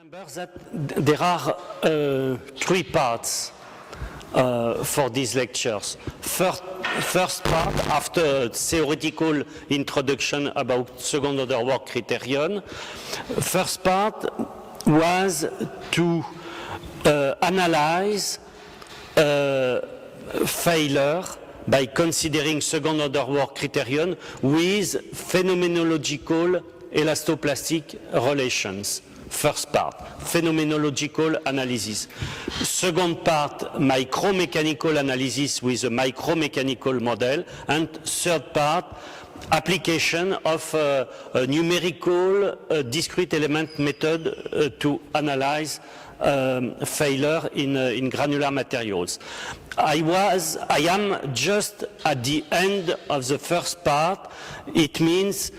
Remember that there are three parts for these lectures. First part, after a theoretical introduction about second order work criterion, first part was to analyze failure by considering second order work criterion with phenomenological elastoplastic relations. First part, phenomenological analysis. Second part, micromechanical analysis with a micromechanical model. And third part, application of a numerical discrete element method to analyze failure in granular materials. I am just at the end of the first part. It means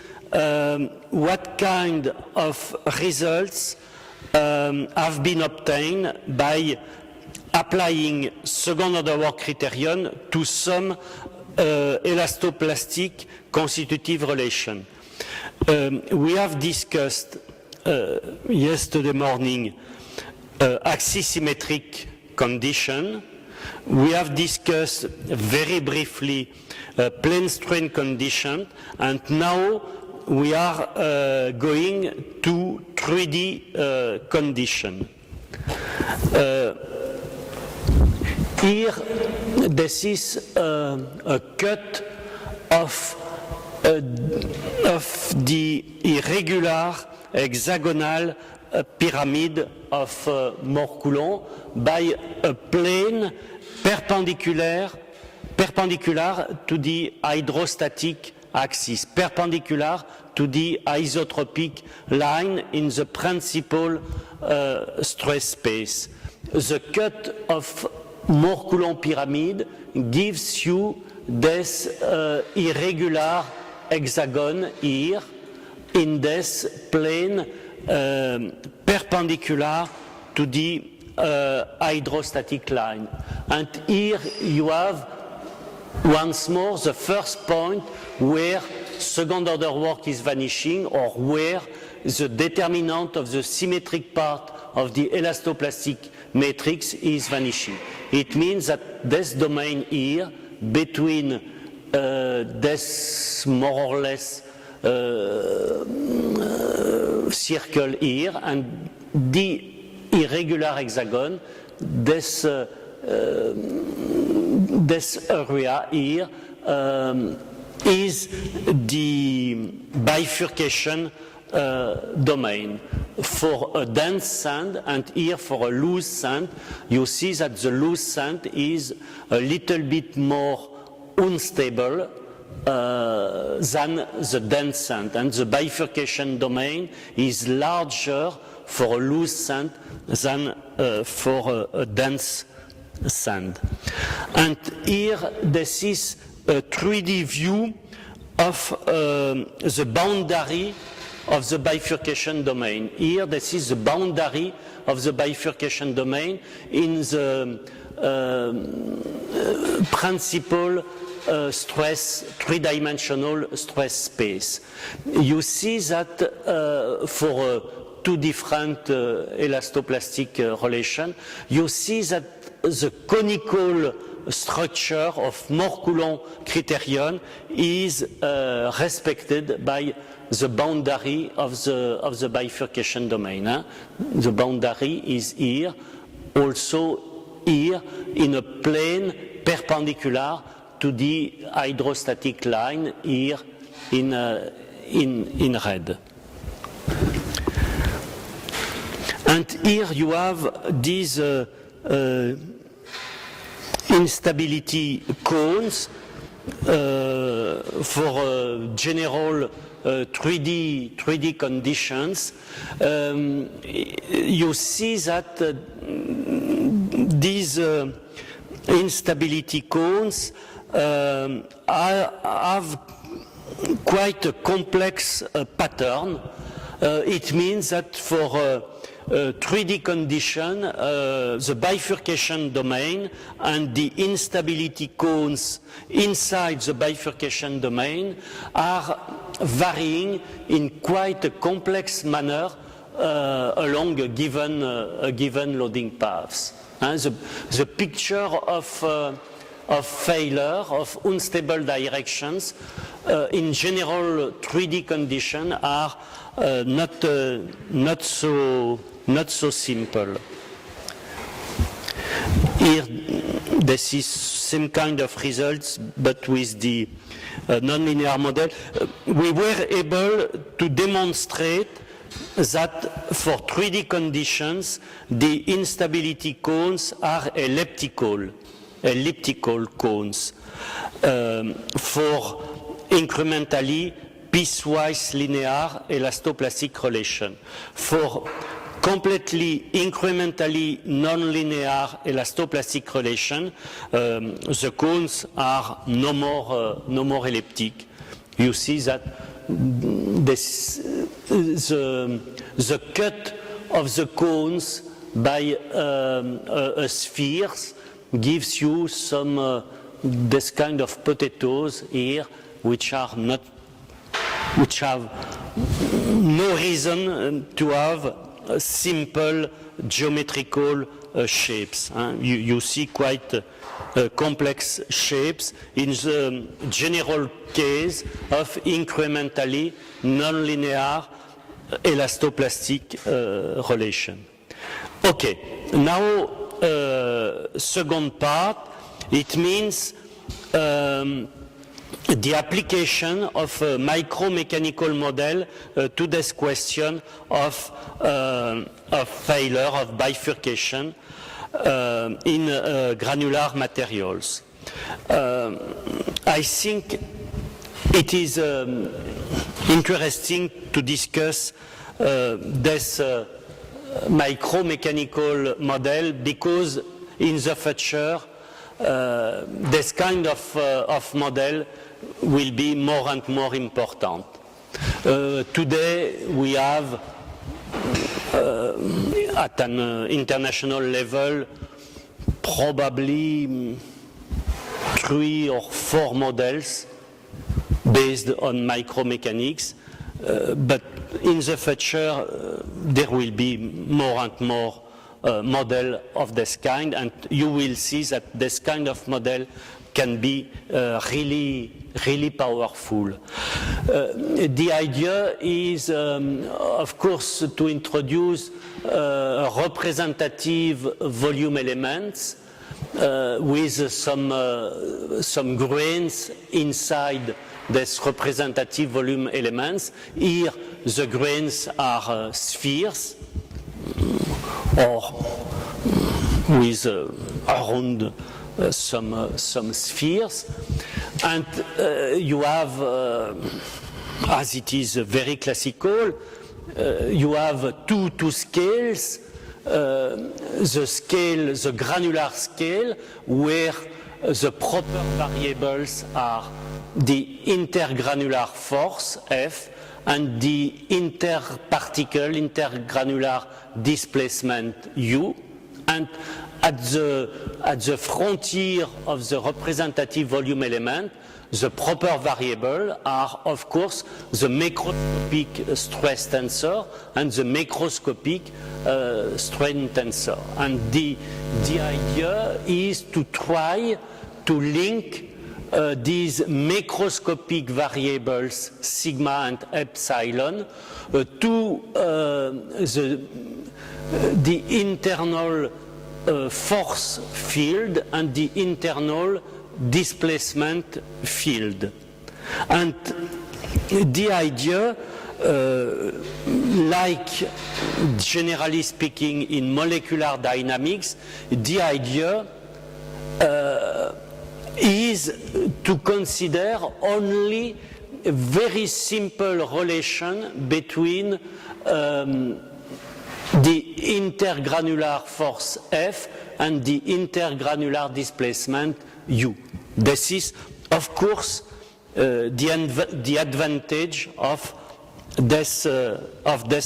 what kind of results have been obtained by applying second order work criterion to some elastoplastic constitutive relation. We have discussed yesterday morning axisymmetric condition. We have discussed very briefly plane strain condition, and now we are going to 3D condition. Here, this is a cut of the irregular hexagonal pyramid of Mohr-Coulomb by a plane perpendicular to the hydrostatic axis, perpendicular to the isotropic line in the principal stress space. The cut of Mohr-Coulomb pyramid gives you this irregular hexagon here in this plane perpendicular to the hydrostatic line. And here you have once more the first point where second order work is vanishing, or where the determinant of the symmetric part of the elastoplastic matrix is vanishing. It means that this domain here between this more or less circle here and the irregular hexagon, this area here is the bifurcation domain. For a dense sand and here for a loose sand, you see that the loose sand is a little bit more unstable than the dense sand, and the bifurcation domain is larger for a loose sand than for a dense sand. And here this is a 3D view of the boundary of the bifurcation domain. Here this is the boundary of the bifurcation domain in the principal stress, three-dimensional stress space. You see that for two different elastoplastic relation, you see that the conical structure of Mohr-Coulomb criterion is respected by the boundary of the bifurcation domain. The boundary is here, also here in a plane perpendicular to the hydrostatic line here in red. And here you have these instability cones for general 3D conditions. You see that these instability cones have quite a complex pattern. It means that for 3D condition, the bifurcation domain and the instability cones inside the bifurcation domain are varying in quite a complex manner along a given loading path. The picture of failure, of unstable directions, in general 3D conditions are not so simple. Here, this is same kind of results, but with the nonlinear model. We were able to demonstrate that for 3D conditions, the instability cones are elliptical cones for incrementally piecewise linear elastoplastic relation. For completely incrementally non-linear elastoplastic relation, the cones are no more elliptic. You see that the cut of the cones by spheres gives you some this kind of potatoes here, which have no reason to have simple geometrical shapes. You see quite complex shapes in the general case of incrementally nonlinear elastoplastic relation. Okay, now second part, it means the application of a micromechanical model to this question of failure, of bifurcation in granular materials. I think it is interesting to discuss this micromechanical model because in the future this kind of model will be more and more important. Today we have at an international level probably 3 or 4 models based on micromechanics, but in the future there will be more and more model of this kind, and you will see that this kind of model can be really powerful. The idea is, of course, to introduce representative volume elements with some grains inside this representative volume elements. Here, the grains are spheres, or with around some spheres, and you have, as it is very classical, you have two scales. The granular scale, where the proper variables are the intergranular force F and the intergranular displacement U, and at the frontier of the representative volume element, the proper variable are, of course, the macroscopic stress tensor and the macroscopic strain tensor. And the idea is to try to link these macroscopic variables sigma and epsilon to the internal force field and the internal displacement field. And the idea, like generally speaking in molecular dynamics, the idea is to consider only a very simple relation between the intergranular force F and the intergranular displacement U. This is, of course, the advantage of this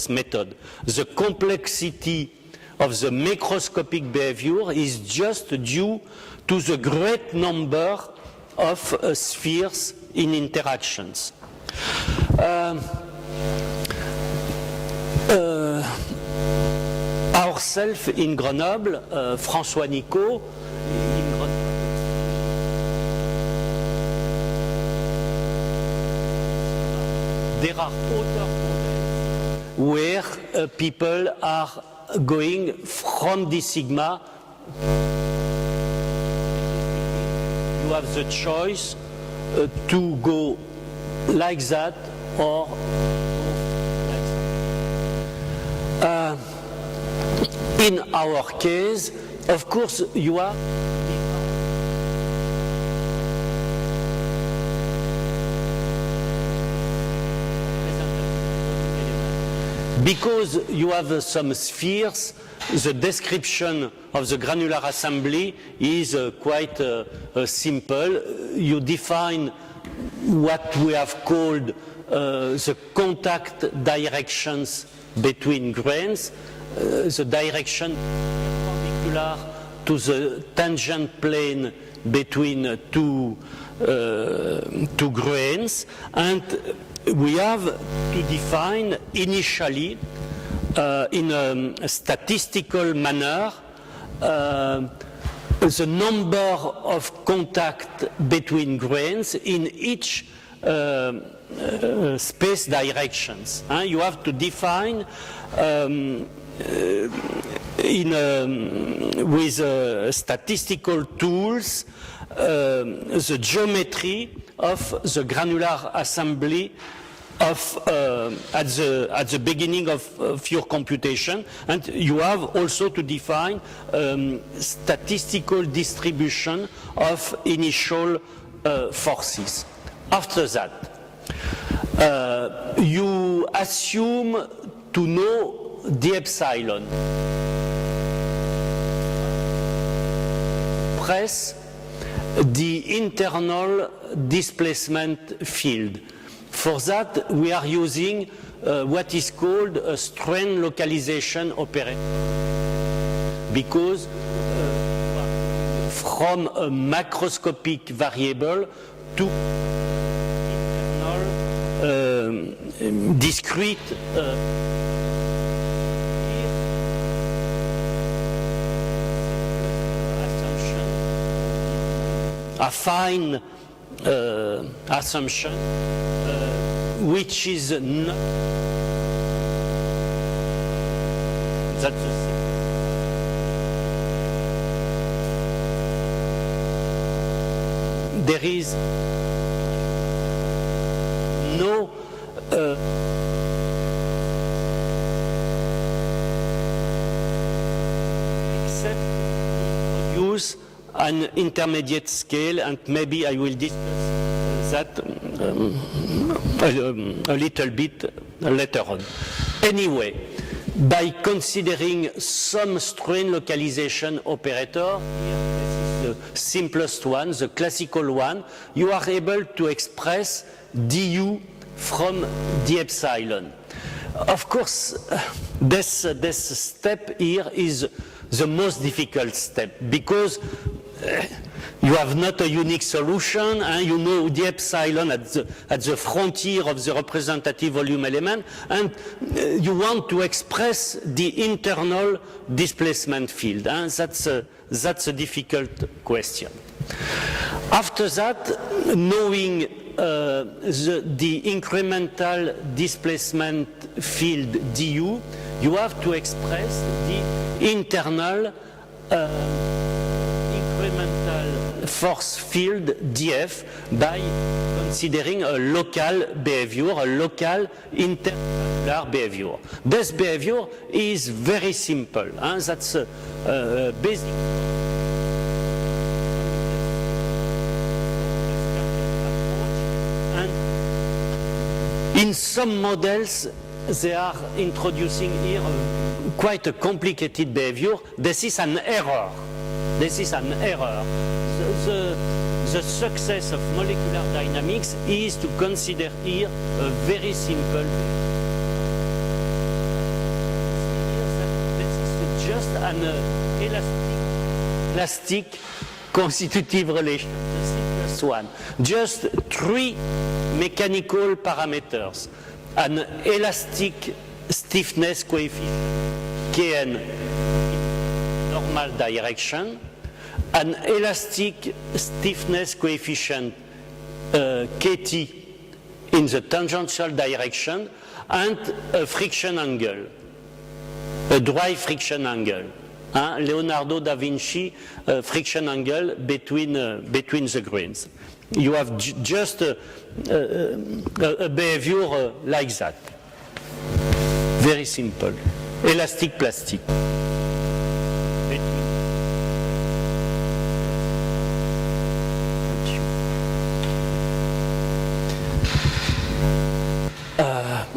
method. The complexity of the macroscopic behavior is just due to the great number of spheres in interactions. myself in Grenoble, François Nicot, in Grenoble. There are other models where people are going from D sigma. You have the choice to go like that or like that. In our case, of course, you are because you have some spheres. The description of the granular assembly is quite simple. You define what we have called the contact directions between grains, the direction perpendicular to the tangent plane between two grains, and we have to define initially in a statistical manner the number of contact between grains in each space directions. You have to define with statistical tools the geometry of the granular assembly of at the beginning of your computation, and you have also to define statistical distribution of initial forces. After that, you assume to know the epsilon. Press the internal displacement field. For that, we are using what is called a strain localization operator, because from a macroscopic variable to internal discrete assumption, a fine assumption, which is not that's the thing. There is no except use an intermediate scale, and maybe I will discuss that a little bit later on. Anyway, by considering some strain localization operator, this is the simplest one, the classical one, you are able to express du from the epsilon. Of course, this step here is the most difficult step, because you have not a unique solution, and you know the epsilon at the frontier of the representative volume element, and you want to express the internal displacement field. That's a difficult question. After that, knowing the incremental displacement field du, you have to express the internal incremental force field df by considering a local behavior, a local intermolecular behavior. This behavior is very simple. That's basic. And in some models, they are introducing here quite a complicated behavior. This is an error. This is an error. The success of molecular dynamics is to consider here a very simple. This is just an elastic constitutive relation, the simplest one. Just three mechanical parameters. An elastic stiffness coefficient, Kn, normal direction, an elastic stiffness coefficient Kt in the tangential direction, and a friction angle, a dry friction angle. Leonardo da Vinci friction angle between the grains. You have just a behavior like that. Very simple. Elastic plastic.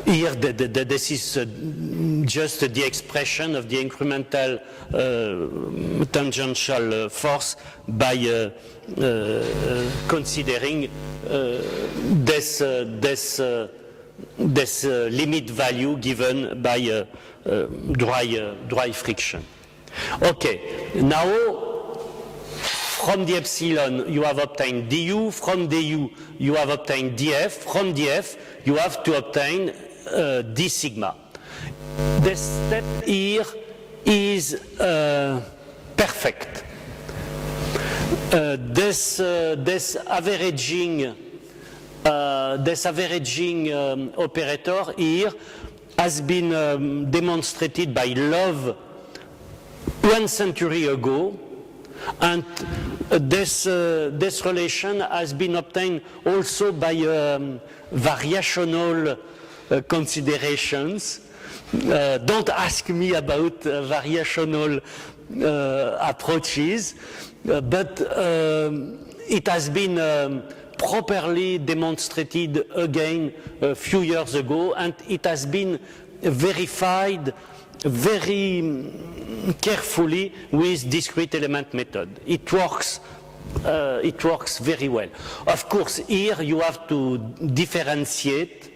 Here, this is just the expression of the incremental tangential force by considering this limit value given by dry friction. Okay, now from the epsilon you have obtained du, from du you have obtained df, from df you have to obtain d sigma. The step here is perfect. This averaging operator here has been demonstrated by Love 1 century ago, and this relation has been obtained also by variational considerations. Don't ask me about variational approaches, but it has been properly demonstrated again a few years ago, and it has been verified very carefully with discrete element method. It works very well. Of course, here you have to differentiate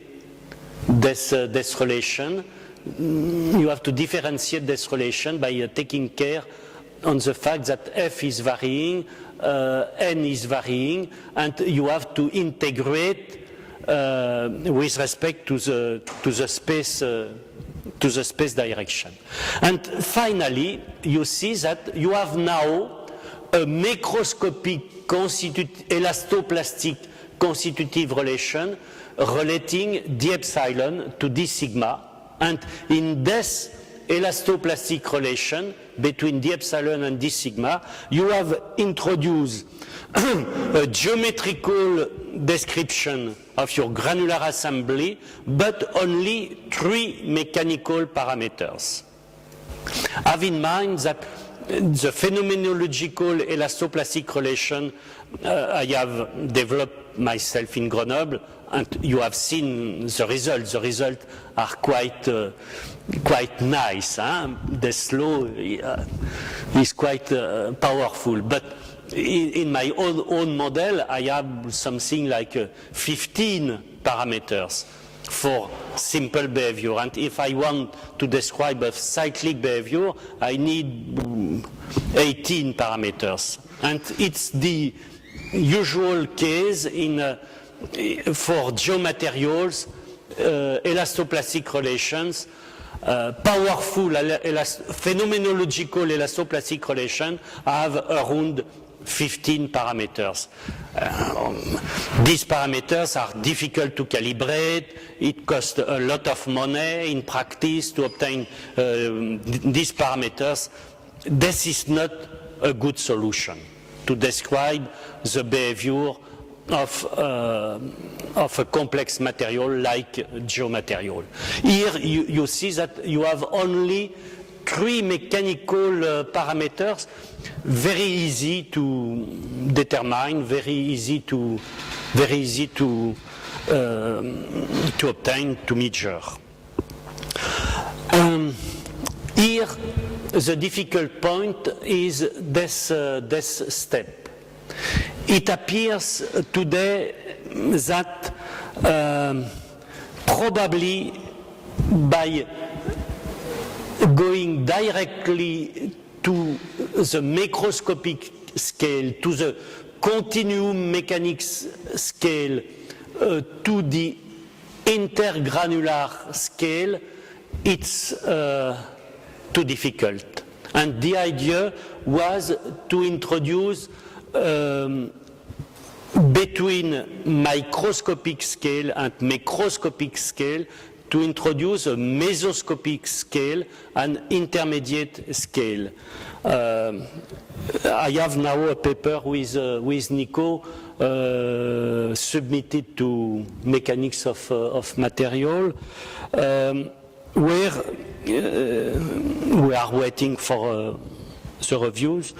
this relation. You have to differentiate this relation by taking care on the fact that f is varying, n is varying, and you have to integrate with respect to the space direction. And finally, you see that you have now a macroscopic elastoplastic constitutive relation relating d epsilon to d sigma, and in this elastoplastic relation between d epsilon and d sigma, you have introduced a geometrical description of your granular assembly, but only 3 mechanical parameters. Have in mind that the phenomenological elastoplastic relation I have developed myself in Grenoble, and you have seen the results. The results are quite nice. This law is quite powerful. But in my own model, I have something like 15 parameters for simple behavior. And if I want to describe a cyclic behavior, I need 18 parameters. And it's the usual case for geomaterials, elastoplastic relations, powerful phenomenological elastoplastic relation have around 15 parameters. These parameters are difficult to calibrate. It costs a lot of money in practice to obtain these parameters. This is not a good solution to describe the behavior of a complex material like geomaterial. Here you see that you have only 3 mechanical parameters, very easy to determine, very easy to obtain, to measure. Here the difficult point is this step. It appears today that probably by going directly to the macroscopic scale, to the continuum mechanics scale, to the intergranular scale, it's too difficult. And the idea was to introduce between microscopic scale and macroscopic scale, to introduce a mesoscopic scale and intermediate scale. I have now a paper with Nico submitted to Mechanics of Material, where we are waiting for the reviews,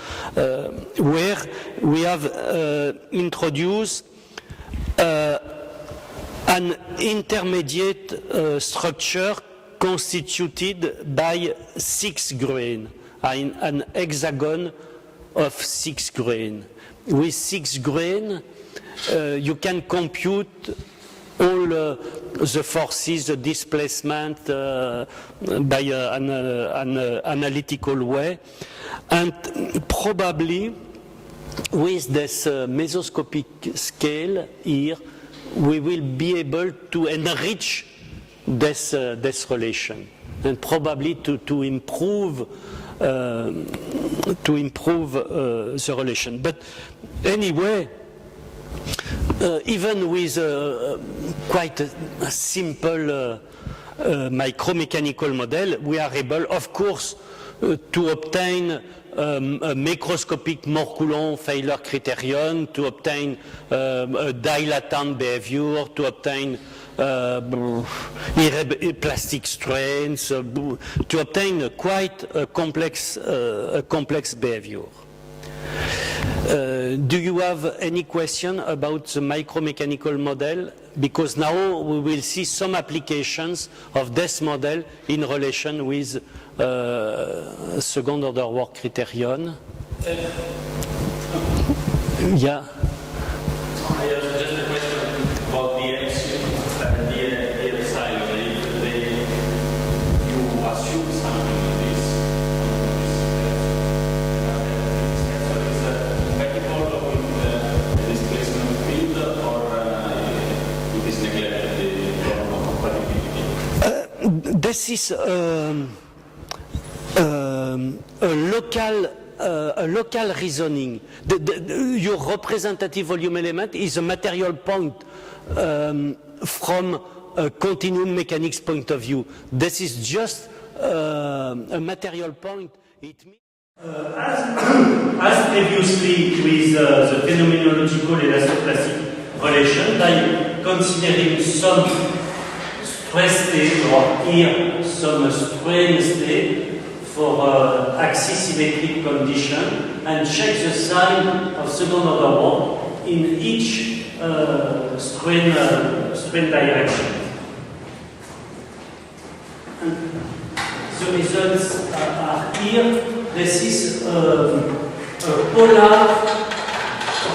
where we have introduced an intermediate structure constituted by 6 grains, an hexagon of 6 grains. With 6 grains, you can compute all the forces, the displacement by an analytical way, and probably with this mesoscopic scale here, we will be able to enrich this relation and probably to improve the relation. But anyway, even with quite a simple micromechanical model, we are able, of course, to obtain a macroscopic Mohr-Coulomb failure criterion, to obtain a dilatant behavior, to obtain plastic strains, to obtain quite a complex behavior. Do you have any question about the micromechanical model? Because now we will see some applications of this model in relation with second order work criterion. Yeah. I have just a question about the axiom and the sign. You assume something like this. So is that compatible with the displacement field, or it is neglected, the problem of compatibility? This is a local reasoning. Your representative volume element is a material point from a continuum mechanics point of view. This is just a material point. It means as previously with the phenomenological elastoplastic relation, by considering some stress state, or here some strain state, for axis symmetric condition, and check the sign of second order work in each strain direction. And the results are here. This is a polar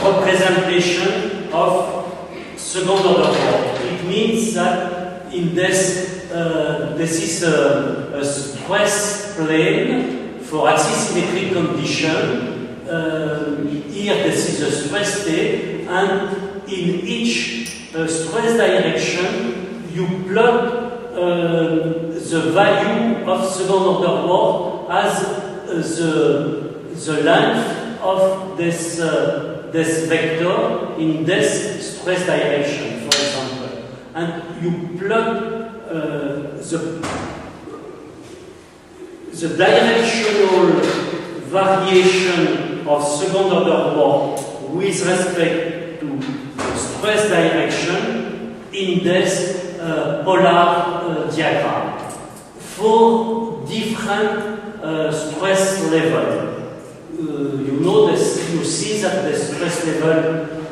representation of second order work. It means that in this is a stress plane for axis symmetric condition. Here this is a stress state, and in each stress direction you plug the value of second order work as the length of this vector in this stress direction, for example, and you plug the directional variation of second order work with respect to stress direction in this polar diagram for different stress levels. You see that the stress level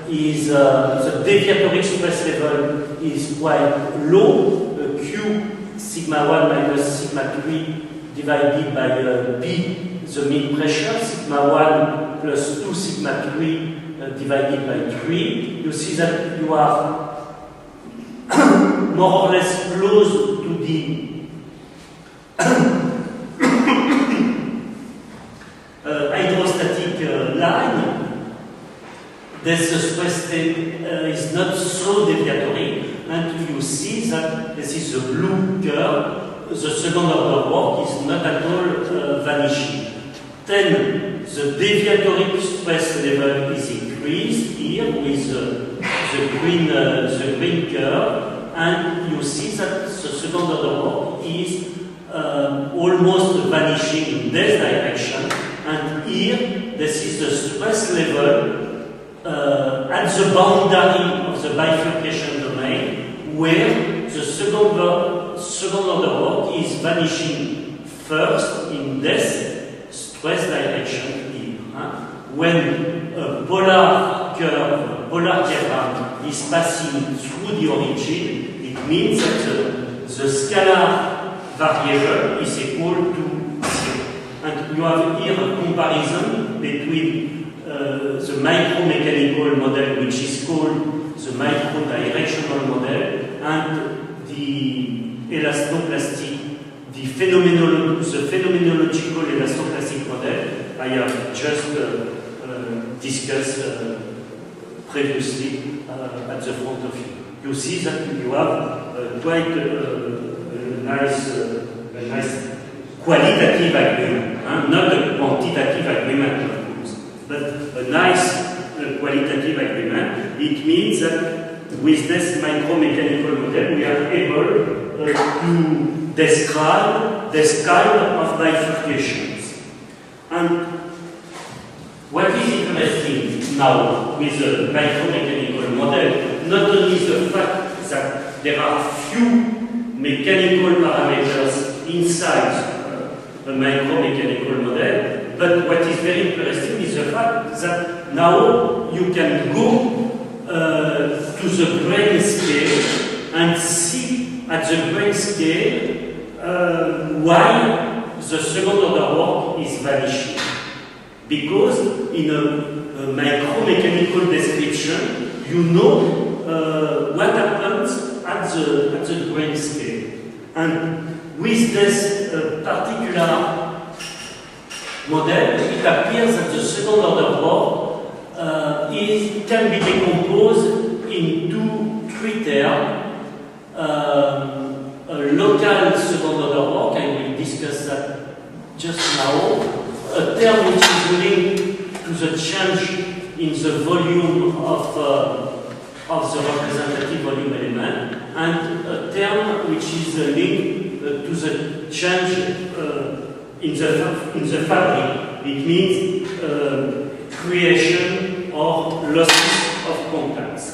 is the deviatoric stress level is quite low, Q sigma 1 minus sigma 3 divided by P, the mean pressure, sigma 1 plus 2 sigma 3 divided by 3. You see that you are more or less close to the hydrostatic line. This stress state is not so deviatory, and you see that this is a blue curve. The second order work is not at all vanishing. then the deviatory stress level is increased here with the green curve, and you see that the second order work is almost vanishing in this direction, and here this is the stress level at the boundary of the bifurcation domain, where the second order work is vanishing first in this stress direction here. When a polar curve, polar diagram is passing through the origin, it means that the scalar variable is equal to 0. And you have here a comparison between the micromechanical model, which is called the micro-directional model, and the elastoplastic, the phenomenological elastoplastic model I have just discussed previously at the front of you. You see that you have quite a nice qualitative agreement, not a quantitative agreement, of course, but a nice qualitative agreement. It means that with this micromechanical model, we are able to describe this kind of bifurcations. And what is interesting now with the micromechanical model, not only the fact that there are few mechanical parameters inside a micromechanical model, but what is very interesting is the fact that now you can go to the grain scale and see at the grain scale why the second order work is vanishing. Because in a micromechanical description, you know what happens at the grain scale. And with this particular model, it appears that the second order work can be decomposed into three terms. A local second order work, I will discuss that just now. A term which is linked to the change in the volume of the representative volume element, and a term which is linked to the change in the fabric. It means creation or losses of contacts.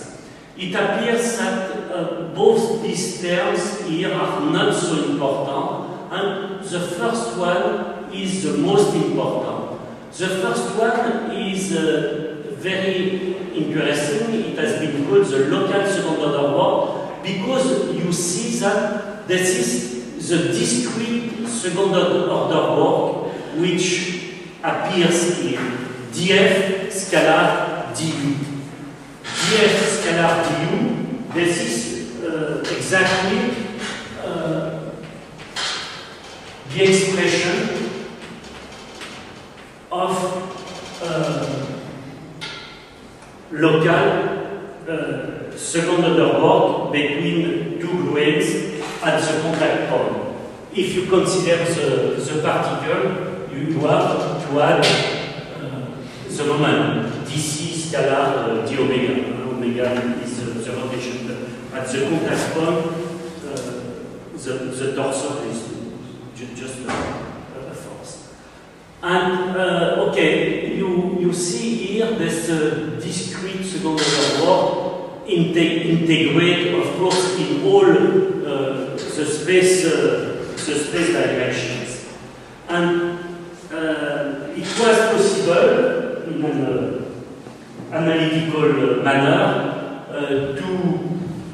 It appears that both these terms here are not so important, and the first one is the most important. The first one is very interesting. It has been called the local second order work because you see that this is the discrete second order work which appears here. df scalar du. df scalar du, this is exactly the expression of local second order work between two gluons at the contact point. If you consider the particle, you have to add the moment dc scalar d omega. Omega is the rotation at the contact point. The torsor is just a force. And okay, you see here this discrete second order work integrate, of course, in all the space directions. And it was possible in an analytical manner to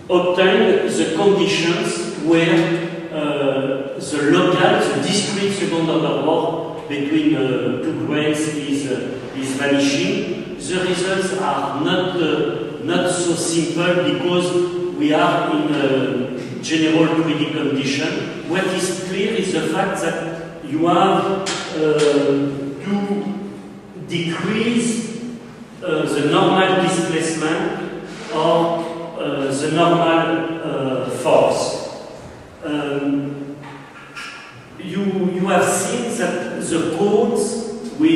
obtain the conditions where the local, the discrete second order work between two grains is vanishing. The results are not so simple because we are in a general 3D condition. What is clear is the fact that you have to decrease the normal displacement or the normal force. You have seen that the cones with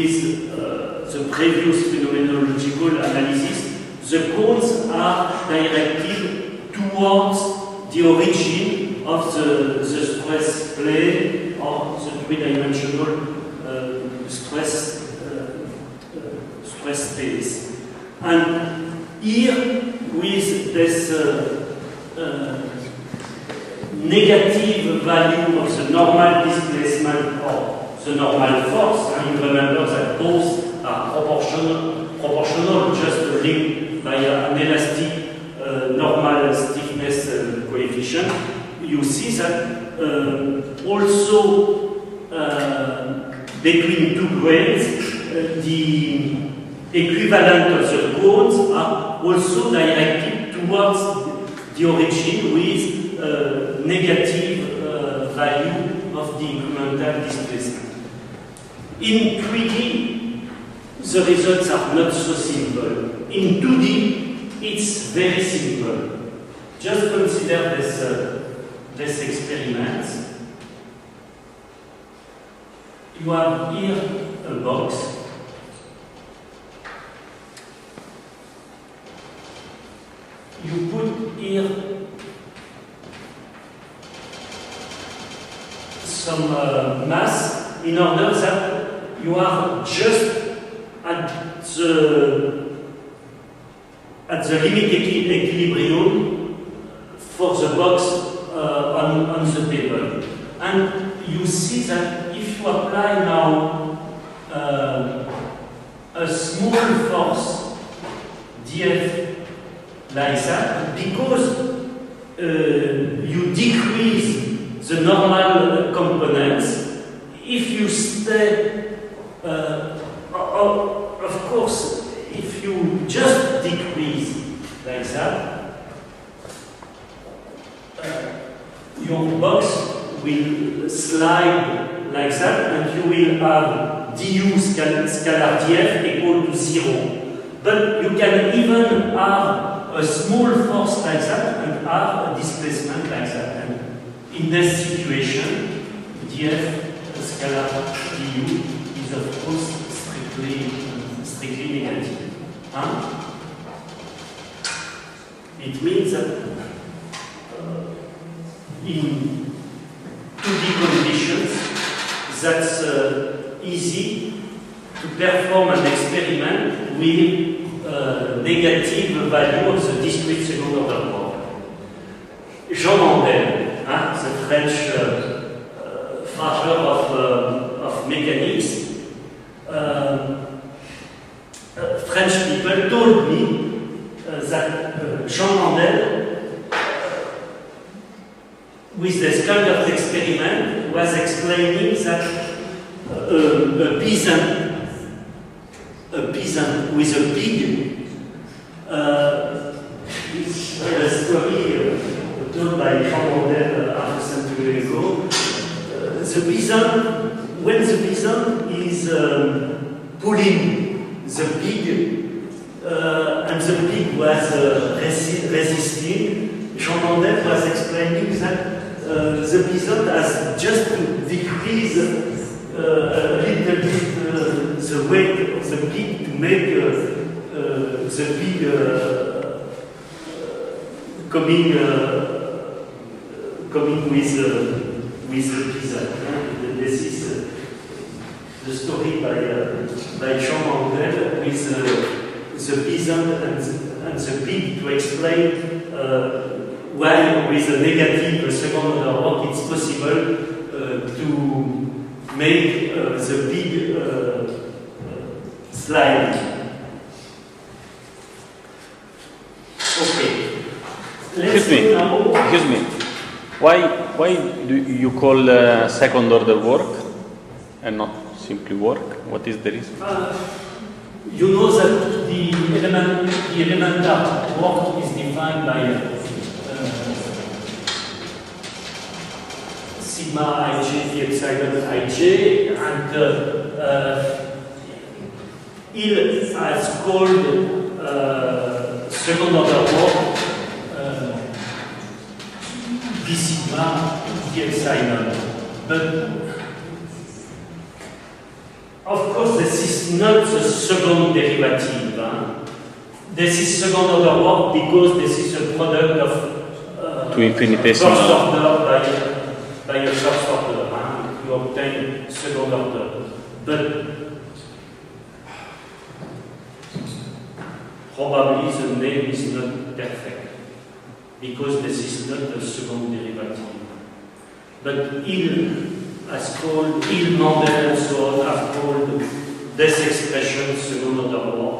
previous phenomenological analysis, the cones are directed towards the origin of the stress plane or the three-dimensional stress space. And here, with this negative value of the normal displacement or the normal force, and you remember that both are proportional, just linked by an elastic normal stiffness coefficient, you see that also between two grains, the equivalent of the cones are also directed towards the origin with negative value of the incremental displacement. In 3D, the results are not so simple. In 2D, it's very simple. Just consider this experiment. You have here a box. You put here some mass in order that you are just at the limit equilibrium for the box on the table. And you see that if you apply now a small force dF like that, because you decrease the normal components, if you stay, of course, if you just decrease like that, your box will slide like that, and you will have du scalar df equal to 0. But you can even have a small force like that and have a displacement like that. And in this situation, df scalar du is of course strictly negative. Huh? It means that in 2D conditions, that's easy to perform an experiment with negative value of the discrete second order work. Jean Mandel, the French father of mechanics, French people told me that Jean Mandel, with this kind of experiment, was explaining that a peasant with a pig, it's a story told by Jean Mandel half a century ago. The peasant, when the peasant is pulling the pig, and the pig was resisting, Jean Mandel was explaining that the peasant has just to decrease a little bit the weight of the pig to make the pig coming with the peasant. This is the story by Jean Mandel with the peasant and the pig to explain why with a negative second order work it's possible to make the pig slide. Okay. Excuse me. Why do you call second order work and not simply work? What is the reason? You know that the elemental work is defined by sigma ij, the epsilon ij, and il has called second order work d sigma, d epsilon. But Of course, this is not the second derivative. This is second order work because this is a product of To infinitesimal. first order by a first order. You obtain second order. But probably the name is not perfect because this is not a second derivative. But Hill, Mendel, and so on have called this expression second order work.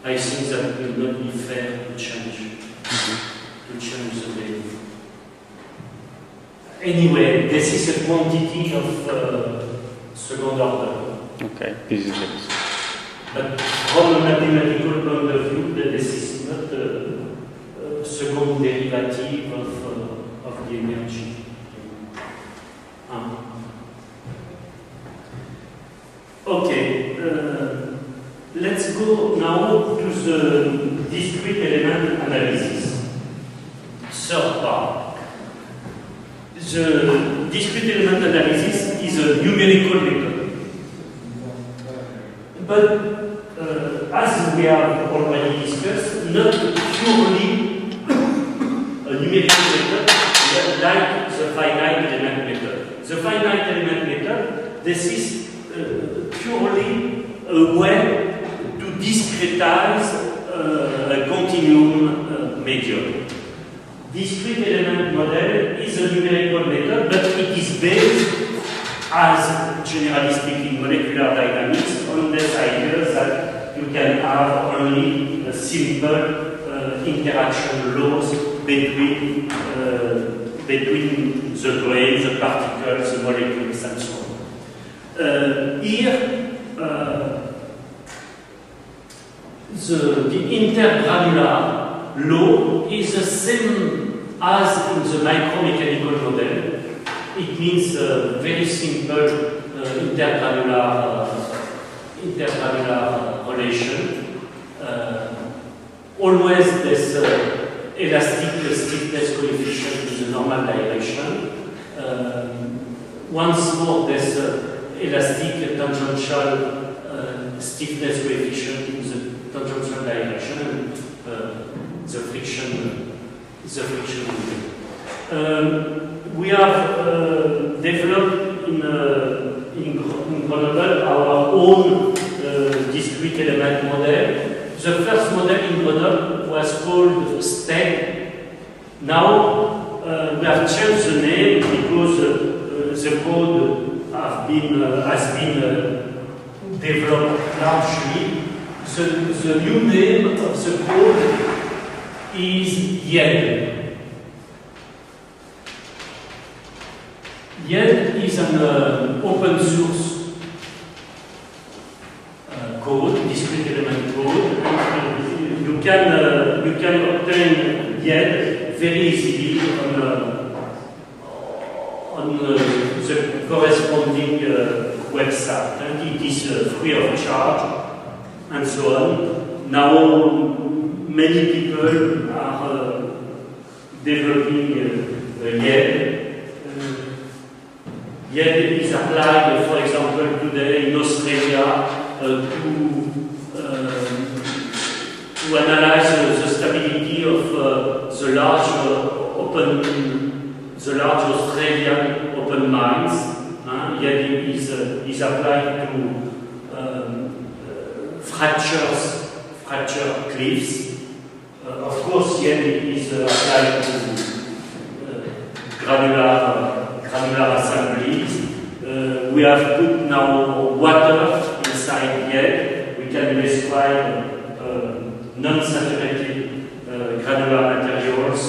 I think that it will not be fair to change the name. Anyway, this is a quantity of second order. Okay, this is it. But from a mathematical point of view, this is not a second derivative of the energy. Okay, let's go now to the discrete element analysis. Third part. The discrete element analysis is a numerical method. But as we have already discussed, not purely a numerical method like the finite element method. The finite element method, this is purely a way to discretize a continuum medium. Discrete element model is a numerical method, but it is based, as generally speaking, molecular dynamics, on this idea that you can have only a simple interaction laws between the grain, the particles, the molecules, and so on. Here, the intergranular law is the same as in the micromechanical model. It means a very simple intergranular relation. Always this elastic stiffness coefficient in the normal direction. Once more, this elastic tangential stiffness coefficient in the tangential direction, the friction. We have developed in Grenoble our own discrete element model. The first model in Grenoble was called STEG. Now we have changed the name because the code has been developed largely. The new name of the code is YED. YED is an open source code, discrete element code. You can obtain YED very easily on the corresponding website, and it is free of charge, and so on. Now, many people are developing YED. YED is applied, for example, today in Australia to analyze the stability of the large Australian open mines. YED is applied to fractured cliffs. Of course, YED is applied to granular assemblies. We have put now water inside YED. We can describe non-saturated granular materials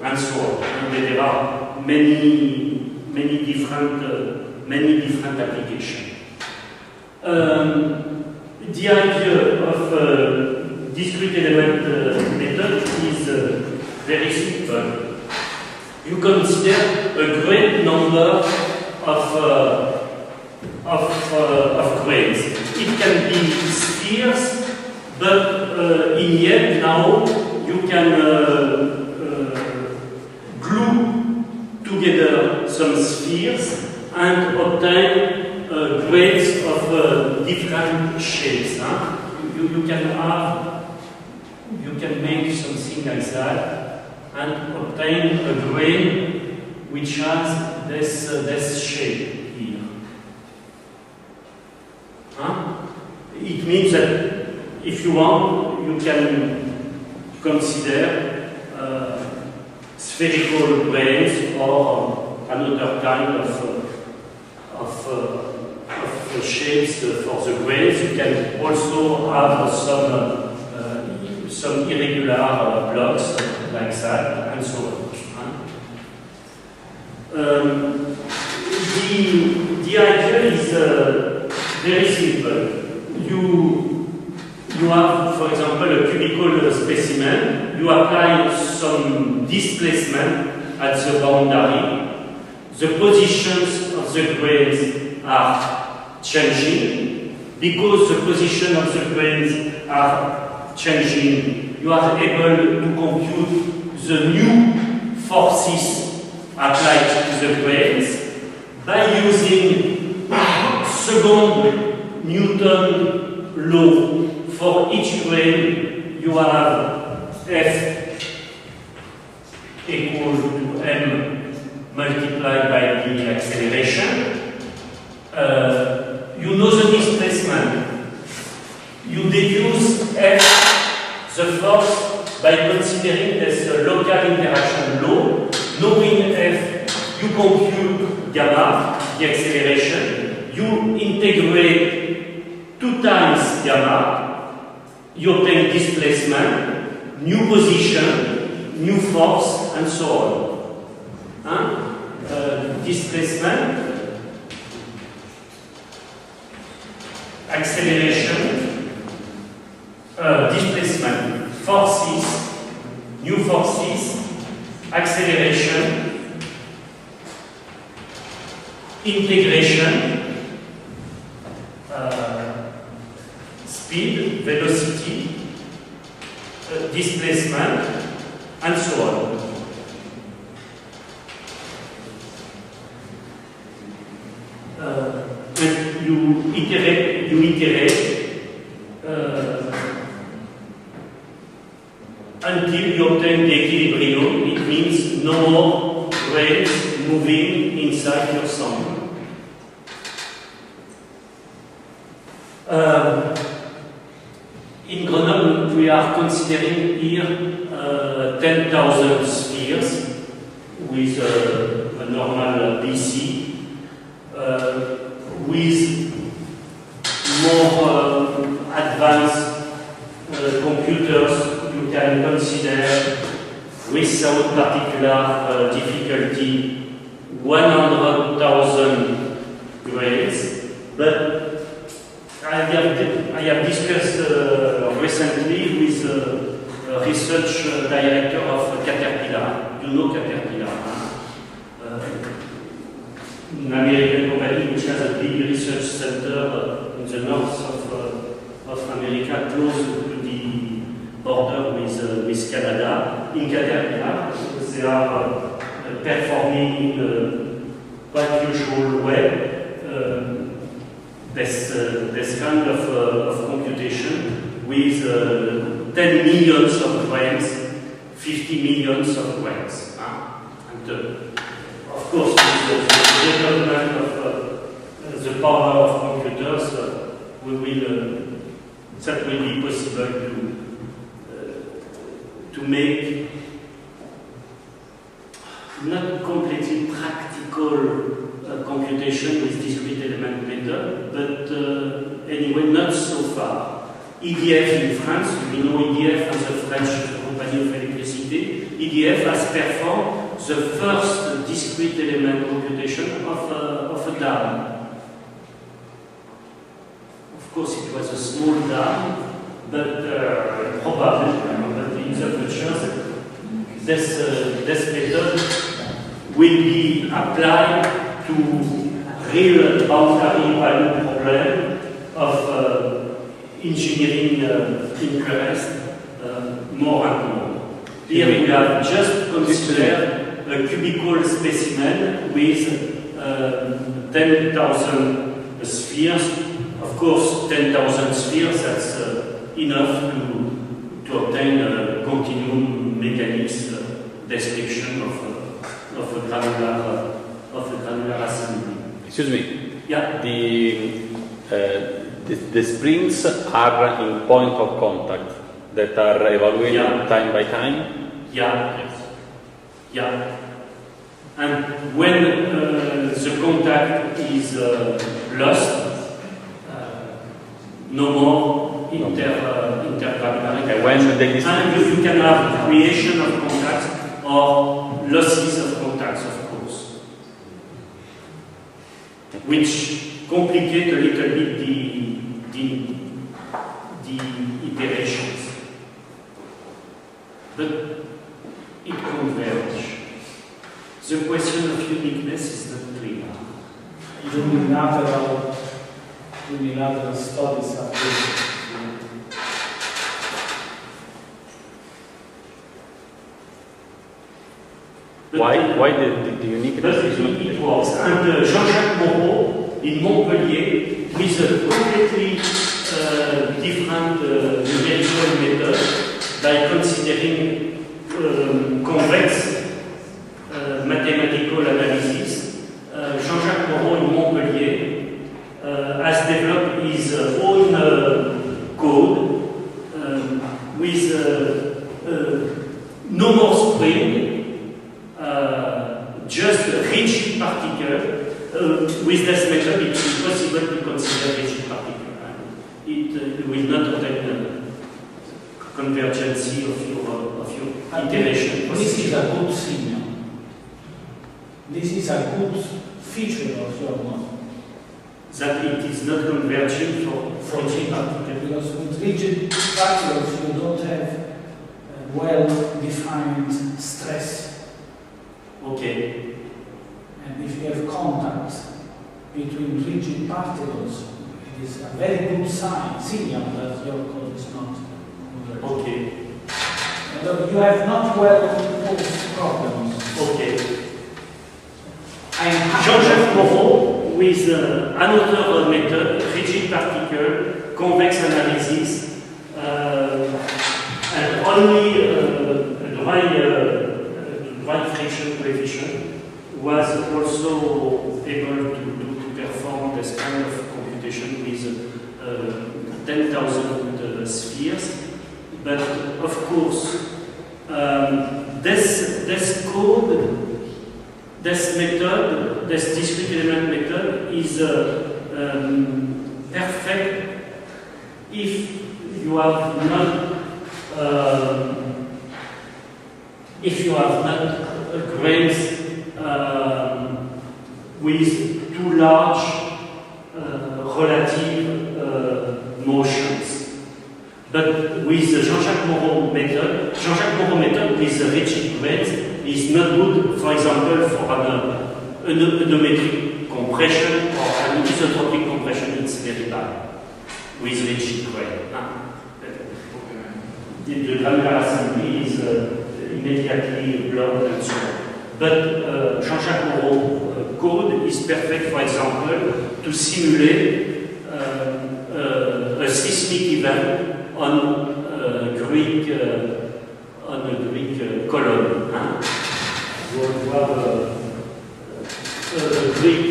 and so on. And there are many different applications. The idea of discrete element method is very simple. You consider a great number of grains. It can be spheres, but in YED now you can glue together some spheres and obtain grains of different shapes. Huh? You can make something like that and obtain a grain which has this shape here. Huh? It means that if you want, you can consider spherical grains or another kind of shapes for the grains. You can also have some irregular blocks like that, and so on. The idea is very simple. You have, for example, a cubical specimen. You apply some displacement at the boundary. The positions of the grains are changing. Because the position of the grains are changing, you are able to compute the new forces applied to the grains by using second Newton law. For each grain, you have F equal to m multiplied by the acceleration. You know the displacement. You deduce F, the force, by considering this local interaction law. Knowing F, you compute gamma, the acceleration. You integrate 2 times gamma. You obtain displacement, new position, new force, and so on. Displacement, acceleration, displacement, forces, new forces, acceleration, integration, speed, velocity, displacement, and so on. And you iterate until you obtain the equilibrium. It means no more grains moving inside your sample. In Grenoble, we are considering here 10,000 spheres with a normal BC. With more advanced computers, you can consider, without particular difficulty, 100,000 grains. But I have discussed recently with a research director of Caterpillar. You know Caterpillar, huh? An American company which has a big research center in the north of America, close to the border with Canada. In Caterpillar, they are performing in a quite usual way this kind of computation with 10 millions of grains, 50 millions of grains. And of course, with the development of the power of computers, that will be possible to make not completely practical computation with discrete element method, but anyway, not so far. EDF in France, we know EDF as a French company of electricity. EDF has performed the first discrete element computation of a dam. Of course, it was a small dam, but probably, but in the future, this method will be applied to real boundary value problem of engineering interest more and more. Here we have just considered a cubical specimen with 10,000 spheres of Of course, 10,000 spheres, that's enough to obtain a continuum mechanics description of a granular assembly. Excuse me. Yeah. The springs are in point of contact that are evaluated time by time. Yeah. Yeah. And when the contact is lost, no more intergranularity. And when they and you can have creation of contacts or losses of contacts, of course, which complicate a little bit the iterations. But it converges. The question of uniqueness is not clear. Unilateral studies are good. Why the uniqueness But is not it works. And Jean-Jacques Moreau in Montpellier, with a completely different numerical method, by considering convex mathematical analysis, Jean-Jacques Moreau in Montpellier has developed his own code with no more spring, just rigid particle. With this method, it's impossible to consider rigid particle. It will not obtain convergence of your iteration. This is a good signal. This is a good feature of your model. That it is not converging for rigid particle. Because with rigid particles you don't have well-defined stress. Okay. And if you have contact between rigid particles, it is a very good signal that your code is not convergent. Okay. And you have not well-composed problems. Okay. Jean-Jacques Jean-Jacques Moreau with another method, rigid particle, convex analysis, and only dry friction coefficient was also able to perform this kind of computation with 10,000 spheres. But of course, this code, this method, this discrete element method is perfect if you have not grains with too large relative motions. But with the Jean-Jacques Moreau method with the rigid grains is not good, for example, for an ionometric compression or an isotropic compression. It's very bad with rigid grain. The granular assembly is immediately blocked and so on. But Jean-Jacques Moreau code is perfect, for example, to simulate a seismic event on a Greek column. You have a Greek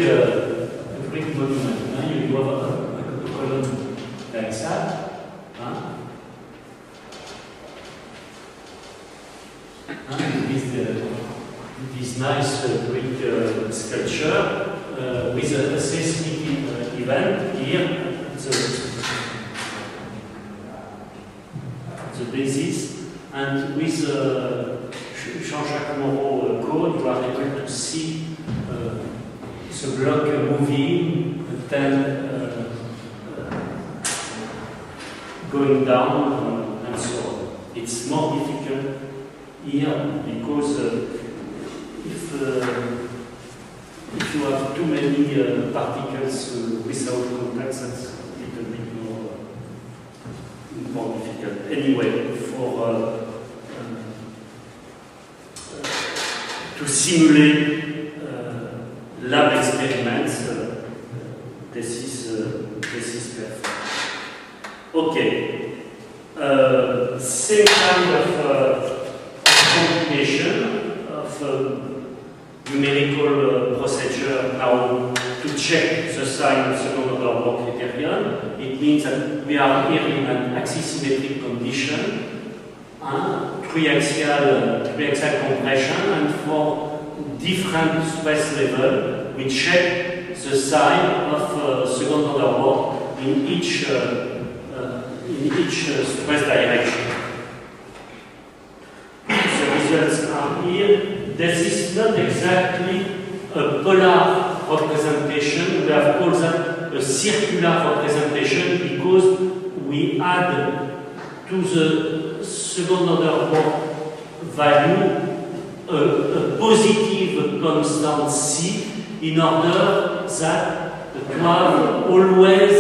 monument. You have a column like that. This nice Greek sculpture with a seismic event here, the basis, and with Jean-Jacques Moreau code, you are able to see the block moving, then going down, and so on. It's more difficult here because if you have too many particles without contacts, that's a little bit more difficult. Anyway, for to simulate lab experiments, this is this is perfect. Okay. Same kind of computation of numerical procedure now to check the sign of second order Bohr criterion. It means that we are here in an axisymmetric condition, triaxial compression, and for different stress level, we check the sign of second order Bohr in each stress direction. The results are here. This is not exactly a polar representation. We have called that a circular representation because we add to the second order Bohr value a positive constant C in order that to have always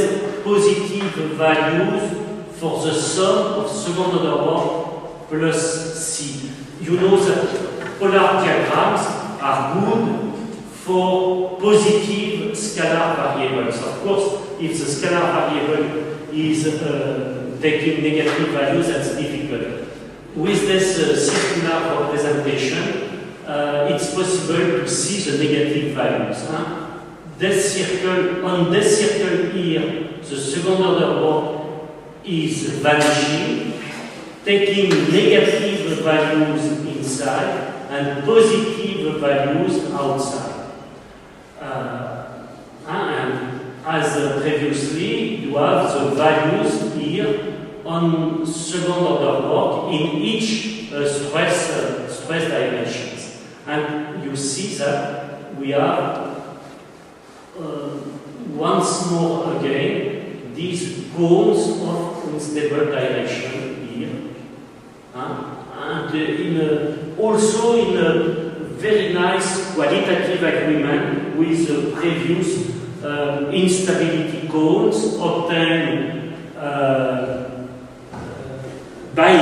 positive values for the sum of second order Bohr plus C. You know that polar diagrams are good for positive scalar variables. Of course, if the scalar variable is taking negative values, that's difficult. With this circular representation, it's possible to see the negative values. On this circle here, the second order Bohr is vanishing, taking negative values inside and positive values outside. And as previously, you have the values here on second order Bohr in each stress dimensions. And you see that we have once more again these cones of unstable direction here. And also in a very nice qualitative agreement with the previous instability cones obtained by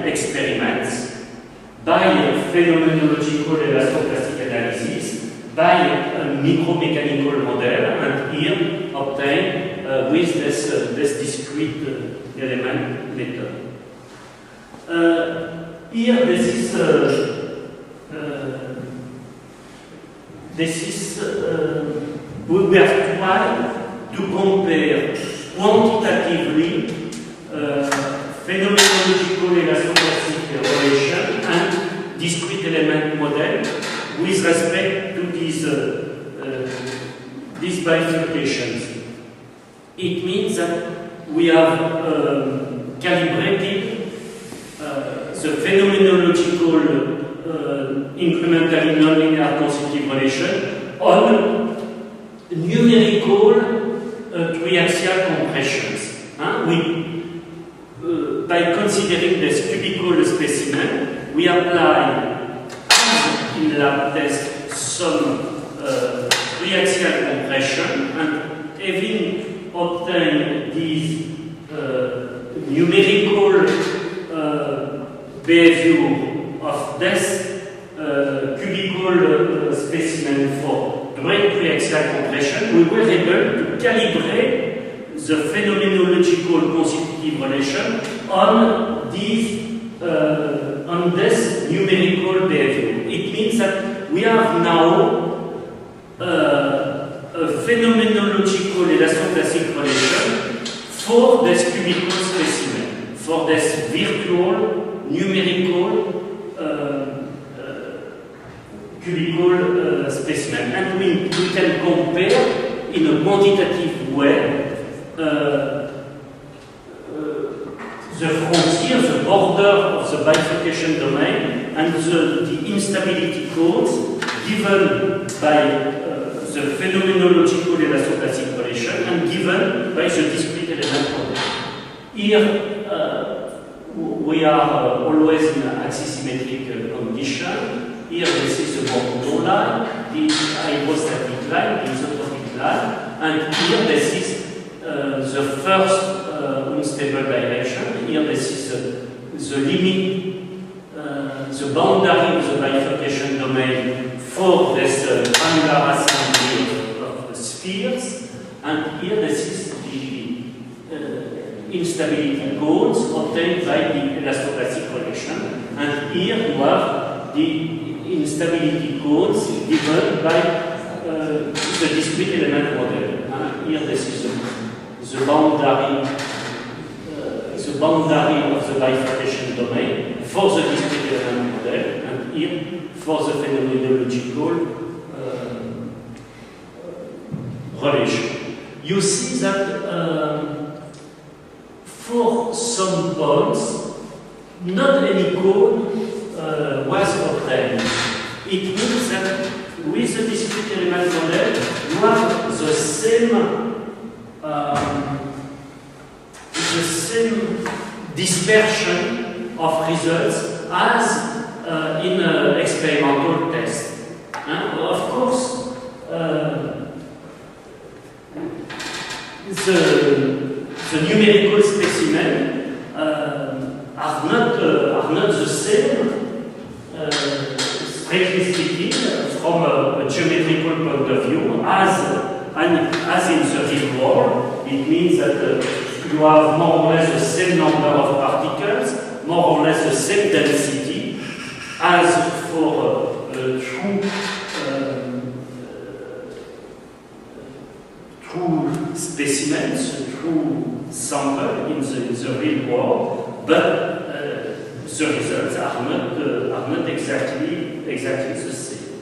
experiments, by phenomenological elastoplastic analysis, by a micromechanical model, and here obtained with this discrete element method. Here, we have tried to compare quantitatively phenomenological elastoplastic relation and discrete element model with respect to these bifurcations. It means that we have calibrated the phenomenological incrementally nonlinear constitutive relation on numerical triaxial compressions. By considering this cubical specimen, we apply in lab test some triaxial compression, and having obtained these numerical behavior of this cubical specimen for direct triaxial compression, we were able to calibrate the phenomenological constitutive relation on this numerical behavior. It means that we have now a phenomenological elastoplastic relation for this cubical specimen, for this virtual numerical cubical specimen, and we can compare in a quantitative way the frontier, the border of the bifurcation domain, and the instability codes given by the phenomenological elastoplastic relation and given by the discrete element model. Here we are always in an axisymmetric condition. Here this is the Born line, the hydrostatic line, the isotropic line, and here this is the first unstable direction. Here this is the limit, the boundary of the bifurcation domain for this triangular assembly of spheres, and here this is the instability cones obtained by the elastoplastic collection. And here you have the instability cones given by the discrete element model. Here this is the boundary of the bifurcation domain for the discrete element model, and here for the phenomenological relation. You see that for some points, not any cone was obtained. It means that with the discrete element model, you have the same dispersion of results as in an experimental test. Of course, the numerical specimens are not the same, strictly speaking, from a geometrical point of view, as in the real world. It means that you have more or less the same number of particles, more or less the same density, as for true specimens, true sample in the real world, but the results are not exactly the same.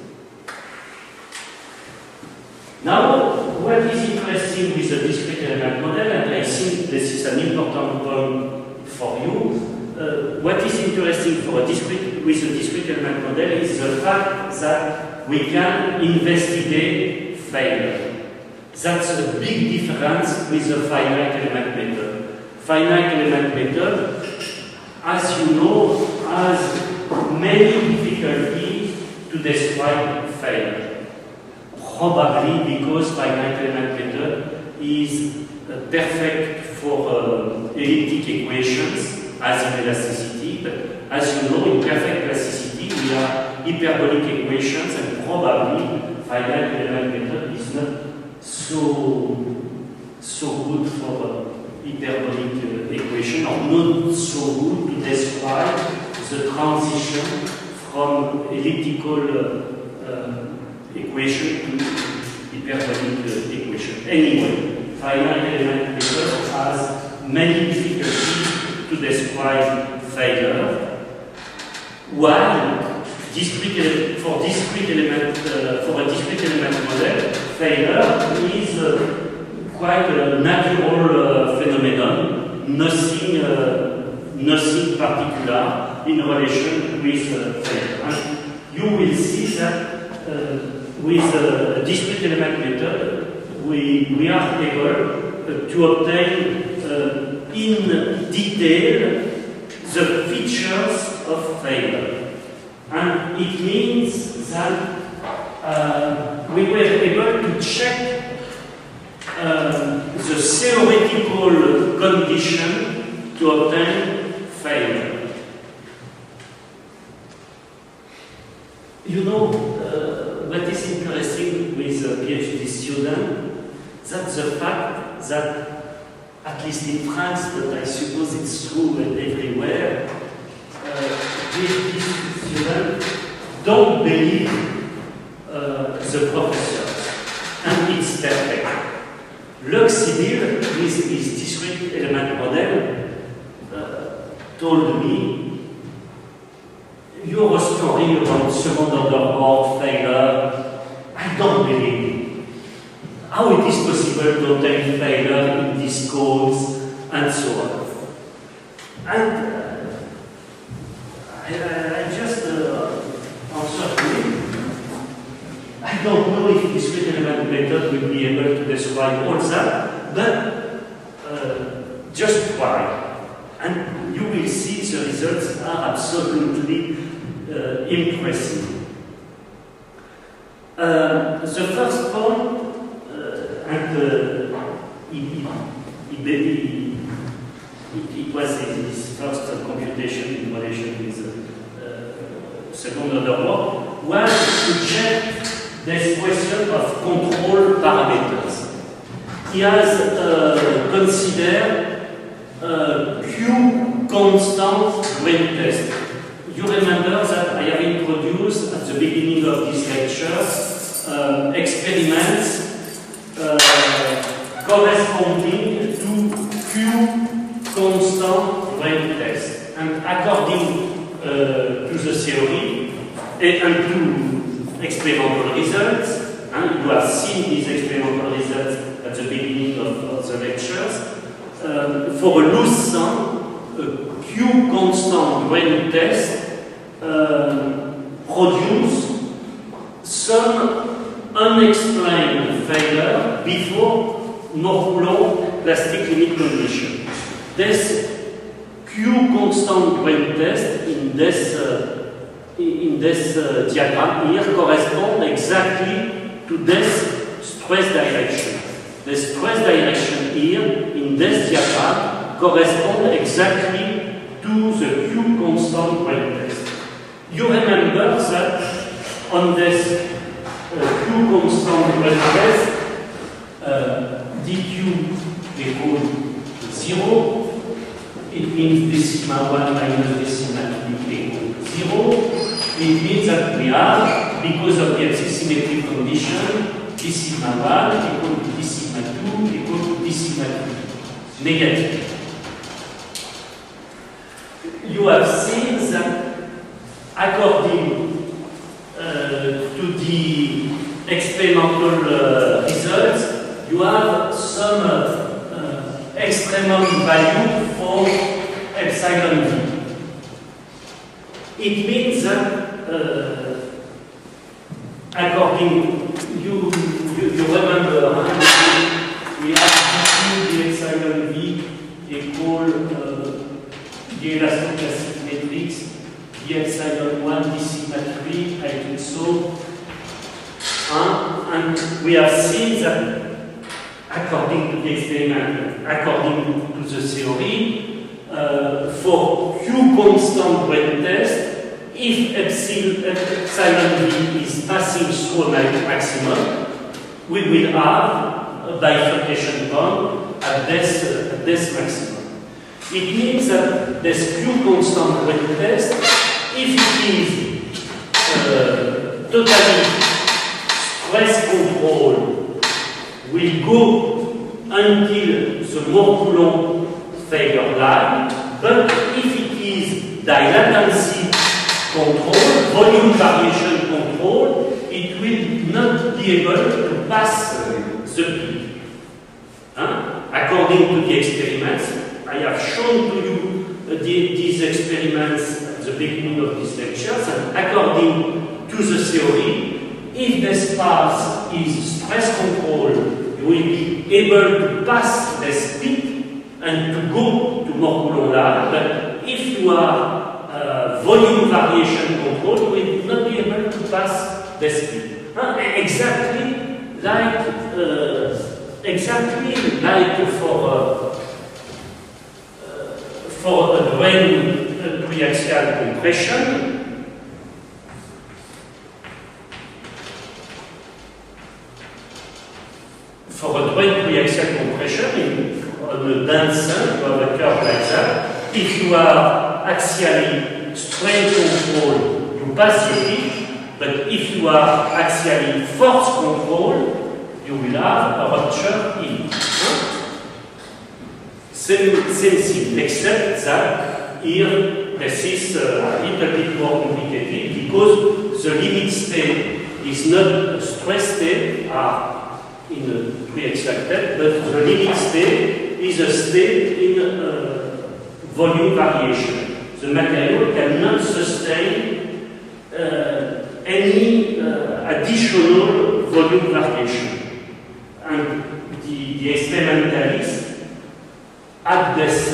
Now, what is interesting with the discrete element model, and I think this is an important point for you, what is interesting with the discrete element model is the fact that we can investigate failure. That's a big difference with the finite element method. Finite element method, as you know, has many difficulties to describe failure. Probably because finite element method is perfect for elliptic equations as in elasticity, but as you know, in perfect plasticity we have hyperbolic equations, and probably finite element method is not so good for hyperbolic equation, or not so good to describe the transition from elliptical equation to hyperbolic equation. Anyway, finite element method has many difficulties to describe failure, while for a discrete element model, failure is quite a natural phenomenon, nothing particular in relation with failure. And you will see that with a discrete element method, we are able to obtain in detail the features of failure. And it means that we were able to check the theoretical condition to obtain failure. You know, what is interesting with a PhD student, that's the fact that, at least in France, but I suppose it's true everywhere, PhD students don't believe the professors, and it's perfect. Luc Sibyl, with his discrete element model, told me, your story about second order Bohr failure, I don't believe it. How it is possible to obtain failure in these codes and so on. And I just answered to him, I don't know if discrete element method will be able to describe all that, but just try. And you will see the results are absolutely impressive. The first point, it was his first computation in relation with second order law, was to check this question of control parameters. He has considered Q constant grain test. You remember that I have introduced at the beginning of this lecture experiments corresponding to Q constant grain test. And according to the theory and to experimental results, and you have seen these experimental results at the beginning of the lectures, for a loose sand, a Q constant grain test produce some unexplained failure before Moore-Coulomb plastic limit condition. This Q constant grain test in this diagram here correspond exactly to this stress direction. The stress direction here in this diagram correspond exactly to the Q constant grain test. You remember that on this Q constant grain test, dq equal 0. It means decima 1 minus decima 2 equal 0. It means that we have, because of the axisymmetry condition, decima 1 equal to decima 2 equal to decima 2. Negative. You have seen that according to the experimental results, you have some extremum value for epsilon v. It means that according you remember we have the epsilon v equal the elastoclastic matrix, the epsilon 1 decima 3, I think so. And we have seen that according to the experiment, according to the theory, for Q constant grain test, if epsilon v is passing through a maximum, we will have a bifurcation point at this maximum. It means that this Q constant grain test, if it is totally stress control, will go until the Moore-Coulomb failure line, but if it is dilatancy control, volume variation control, it will not be able to pass the peak. According to the experiments, I have shown to you these experiments at the beginning of these lectures, and according to the theory, if this path is stress control, you will be able to pass this peak and to go to Moore-Coulomb line, but if you are volume variation control, you will not be able to pass this peak. Exactly like for a grain triaxial compression, for a grain triaxial compression on a dense sand, you have a curve like that. If you are axially strain control, you pass the peak, but if you are axially force control, you will have a rupture in. Same thing, except that here this is a little bit more complicated because the limit state is not a stress state in a triaxial test, but the limit state is a state in volume variation. The material cannot sustain any additional volume variation. And the experimentalists at this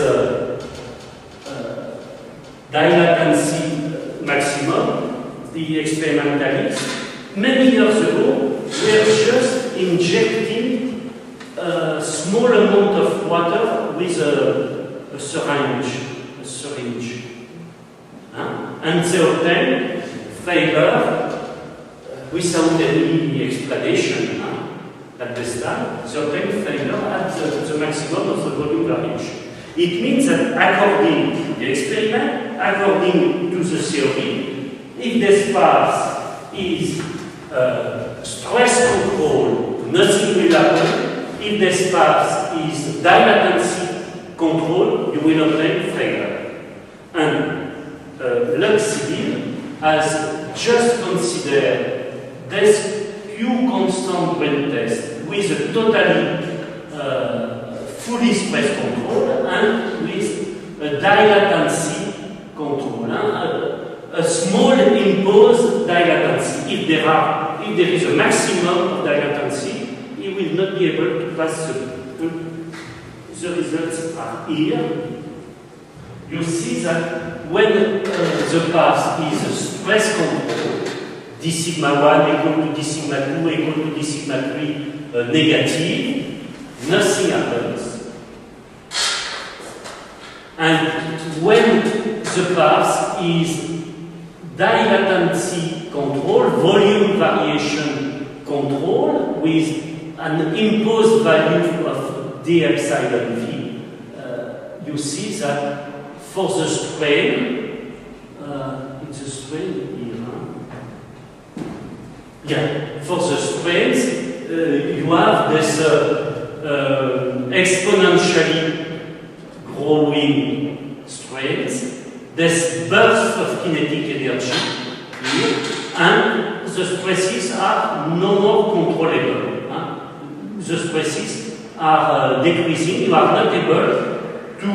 dilatancy maximum, the experimentalists, many years ago, were just injecting a small amount of water with a syringe. And they obtained failure without any explanation at this time. They obtained failure at the maximum of the volume variation. It means that according to the experiment, according to the theory, if the sparse is stress control, nothing will happen. If the sparse is dilatancy control, you will obtain failure. And Lux Civil has just considered this Q constant well test with a totally fully stress control and with a dilatancy control, a small imposed dilatancy. If there is a maximum of dilatancy, you will not be able to pass the results are here. You see that when the path is stress control, d sigma 1 equal to d sigma 2 equal to d sigma 3 negative, nothing happens. And when the path is dilatancy control, volume variation control with an imposed value of d epsilon v, you see that for the strain, it's a strain here. Yeah, for the strains, you have this exponentially growing strains, this burst of kinetic energy here, and the stresses are no more controllable. The stresses are decreasing. You are not able to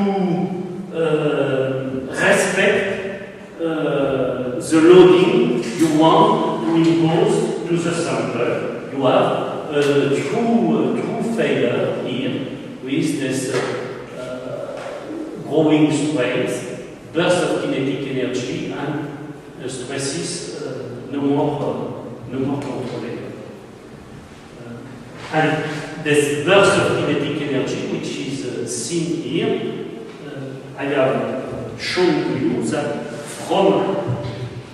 respect the loading you want to impose to the sample. You have a true failure here with this growing strains, burst of kinetic energy, and the stresses no more controllable. And this burst of kinetic energy, which is seen here, I have shown to you that from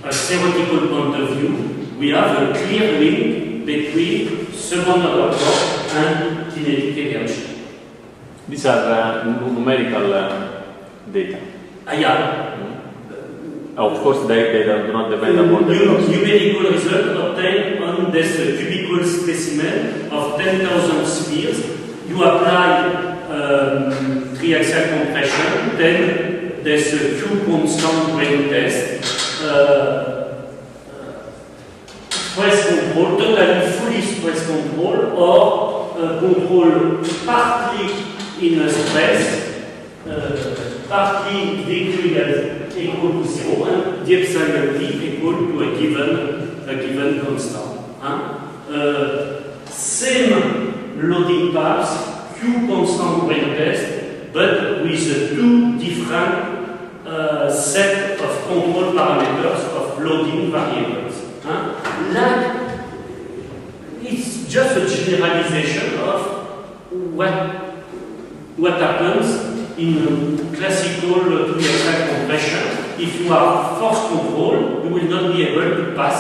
a theoretical point of view, we have a clear link between second order torque and kinetic energy. These are numerical data. Yeah. Of course, they do not depend upon the velocity. Numerical result obtained on this cubical specimen of 10,000 spheres. You apply triaxial compression, then there's a Q constant grain test, stress control, totally fully stress control, or control partly in a stress, partly equal to 0, and the epsilon t equal to a given constant. Same loading paths, Q constant grain test, but with two different set of control parameters of loading variables. Like, it's just a generalization of what happens in classical triaxial compression. If you have force control, you will not be able to pass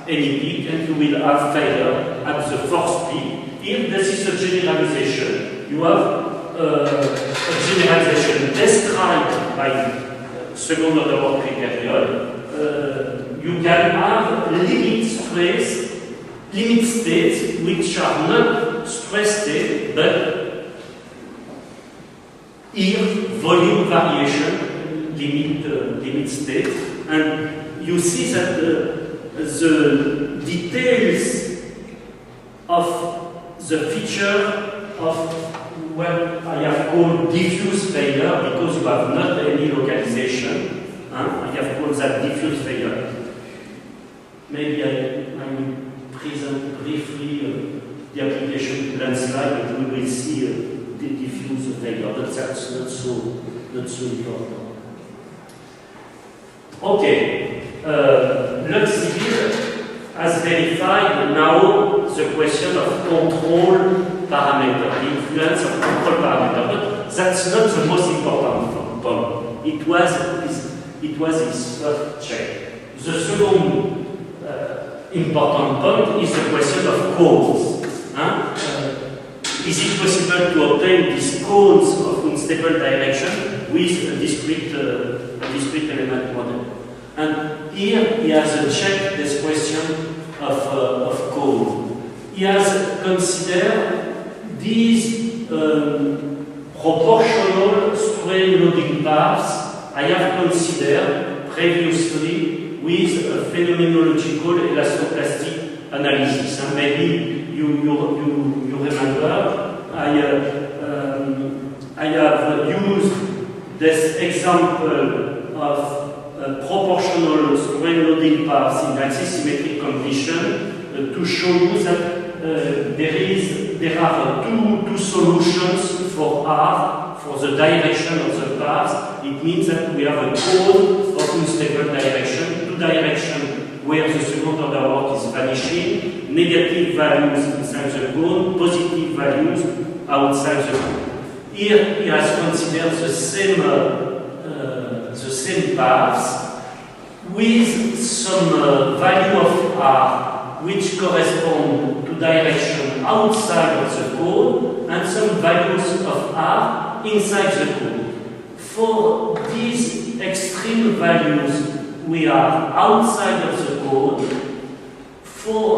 any peak and you will have failure at the force peak. If this is a generalization, you have a generalization described by second order work period. You can have limit states which are not stress states, but here volume variation limit state, and you see that the details of the feature of what I have called diffuse failure, because you have not any localization. I have called that diffuse failure. Maybe I will present briefly the application to landslide, but we will see the diffuse failure, but that's not so important. Okay, Lux Civil has verified now the question of control parameter, the influence of control parameter, but that's not the most important point. It was his first check. The second important point is the question of cones. Is it possible to obtain these cones of unstable direction with a discrete element model. And here he has checked this question of code. He has considered these proportional strain loading paths I have considered previously with a phenomenological elastoplastic analysis. And maybe you remember I have used this example of proportional strain loading paths in axisymmetric condition to show you that there are two solutions for R for the direction of the path. It means that we have a cone of unstable direction, two directions where the second order work is vanishing, negative values inside the cone, positive values outside the cone. Here he has considered the same paths with some value of R which correspond to direction outside of the cone and some values of R inside the cone. For these extreme values we are outside of the cone. For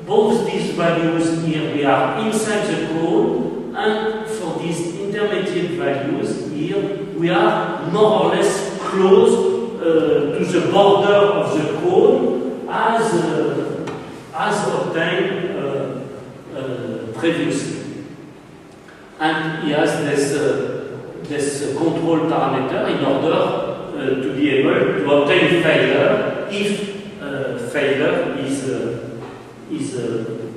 both these values here we are inside the cone, and for these intermediate values here we are more or less close to the border of the cone as obtained previously. And he has this control parameter in order to be able to obtain failure if failure is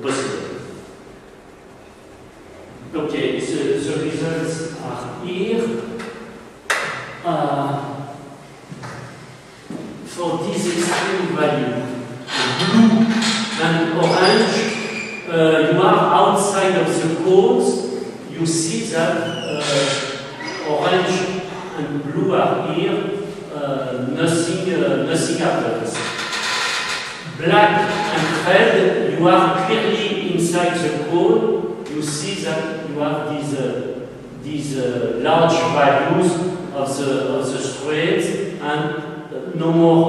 possible. Okay, the results are here. For this extreme value, blue and orange, you are outside of the cones. You see that orange and blue are here. Nothing happens. Black and red, you are clearly inside the cone. You see that you have these large values of the strains and no more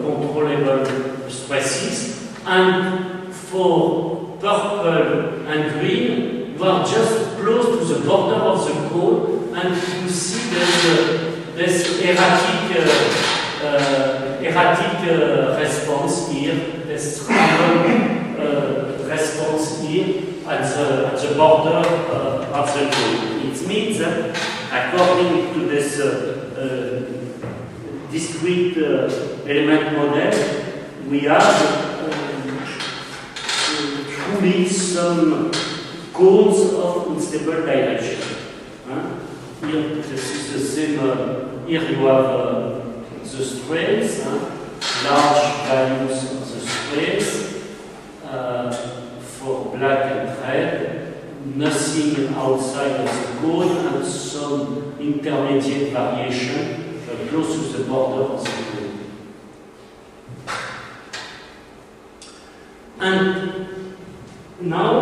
controllable stresses. And for purple and green, you are just close to the border of the cone, and you see this erratic response here, this random response here at the border of the cone. It means that according to this discrete element model, we have truly some cones of unstable direction. Here, this is the same. Here you have the strains, large values of the strains for black and red, nothing outside of the cone, and some intermediate variation close to the border of the cone. And now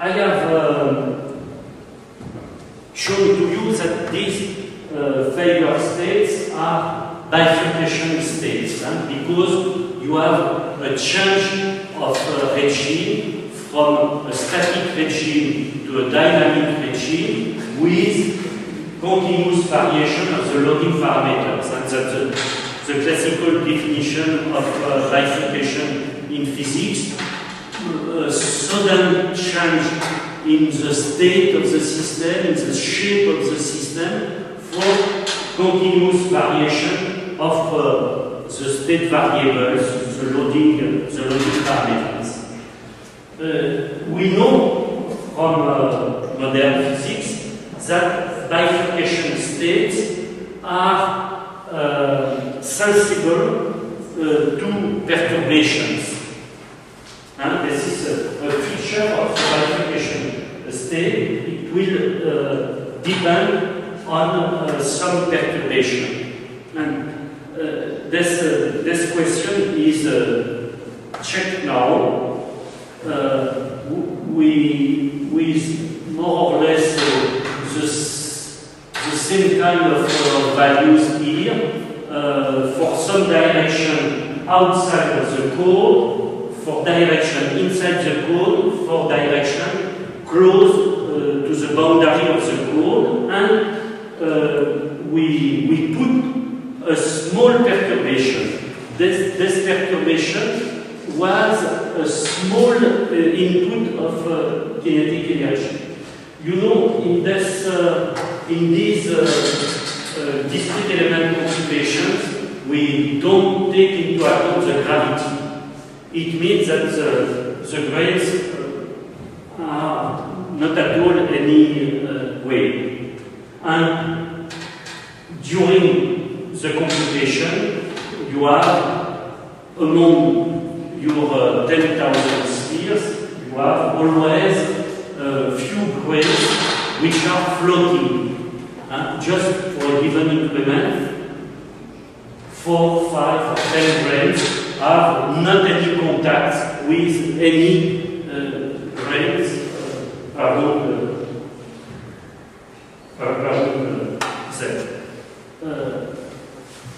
I have shown to you that these failure states are bifurcation states, because you have a change of regime from a static regime to a dynamic regime with continuous variation of the loading parameters. And that's the classical definition of bifurcation in physics. A sudden change in the state of the system, in the shape of the system, for continuous variation of the state variables, the loading parameters. We know from modern physics that bifurcation states are sensible to perturbations. And this is a feature of the bifurcation state. It will depend on some perturbation. And this question is checked now with more or less the same kind of values here. For some direction outside of the code, for direction inside the code, for direction close to the boundary of the code, and we put a small perturbation. This perturbation was a small input of kinetic energy. You know, in these discrete element computations, we don't take into account the gravity. It means that the grains are not at all any weight. And during the computation, you have among your 10,000 spheres, you have always a few grains which are floating. Just for a given increment, 4, 5, or 10 grains have not any contact with any grains around Z.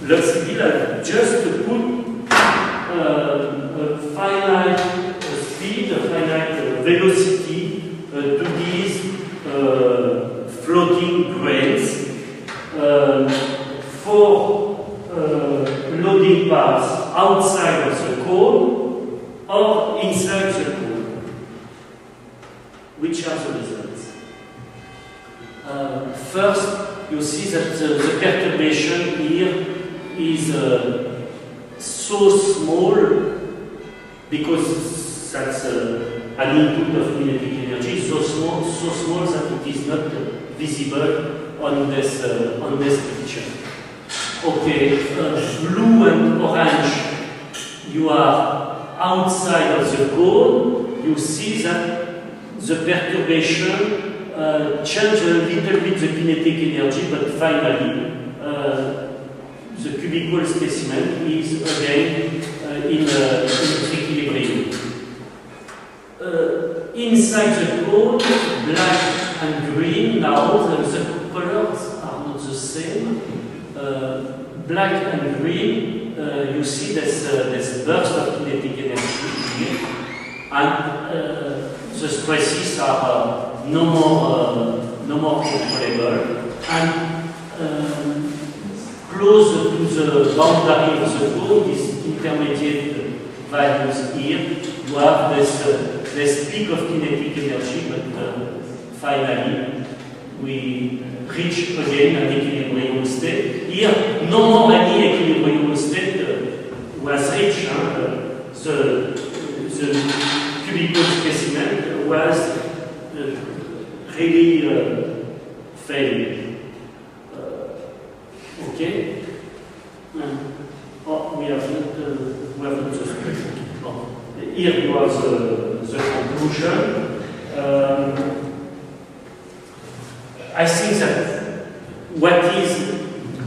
Let's see that just to put a finite speed, a finite velocity to these floating grains for loading paths outside of the code or inside the code. Which are the results? First, you see that the perturbation here is so small because that's an input of kinetic energy, so small that it is not visible on this picture. Okay, blue and orange, you are outside of the code. You see that the perturbation changes a little bit the kinetic energy, but finally the cubical specimen is again in equilibrium. Inside the code, black and green, now the colors are not the same. Black and green, you see there's burst of kinetic energy here, and the stresses are no more controllable. And close to the boundary of the code, these intermediate values here, you have this peak of kinetic energy, but finally we reach again an equilibrium state. Here, no more any equilibrium state was reached. The cubical specimen was really failing. Okay? We have not the solution. Here you have the conclusion. I think that what is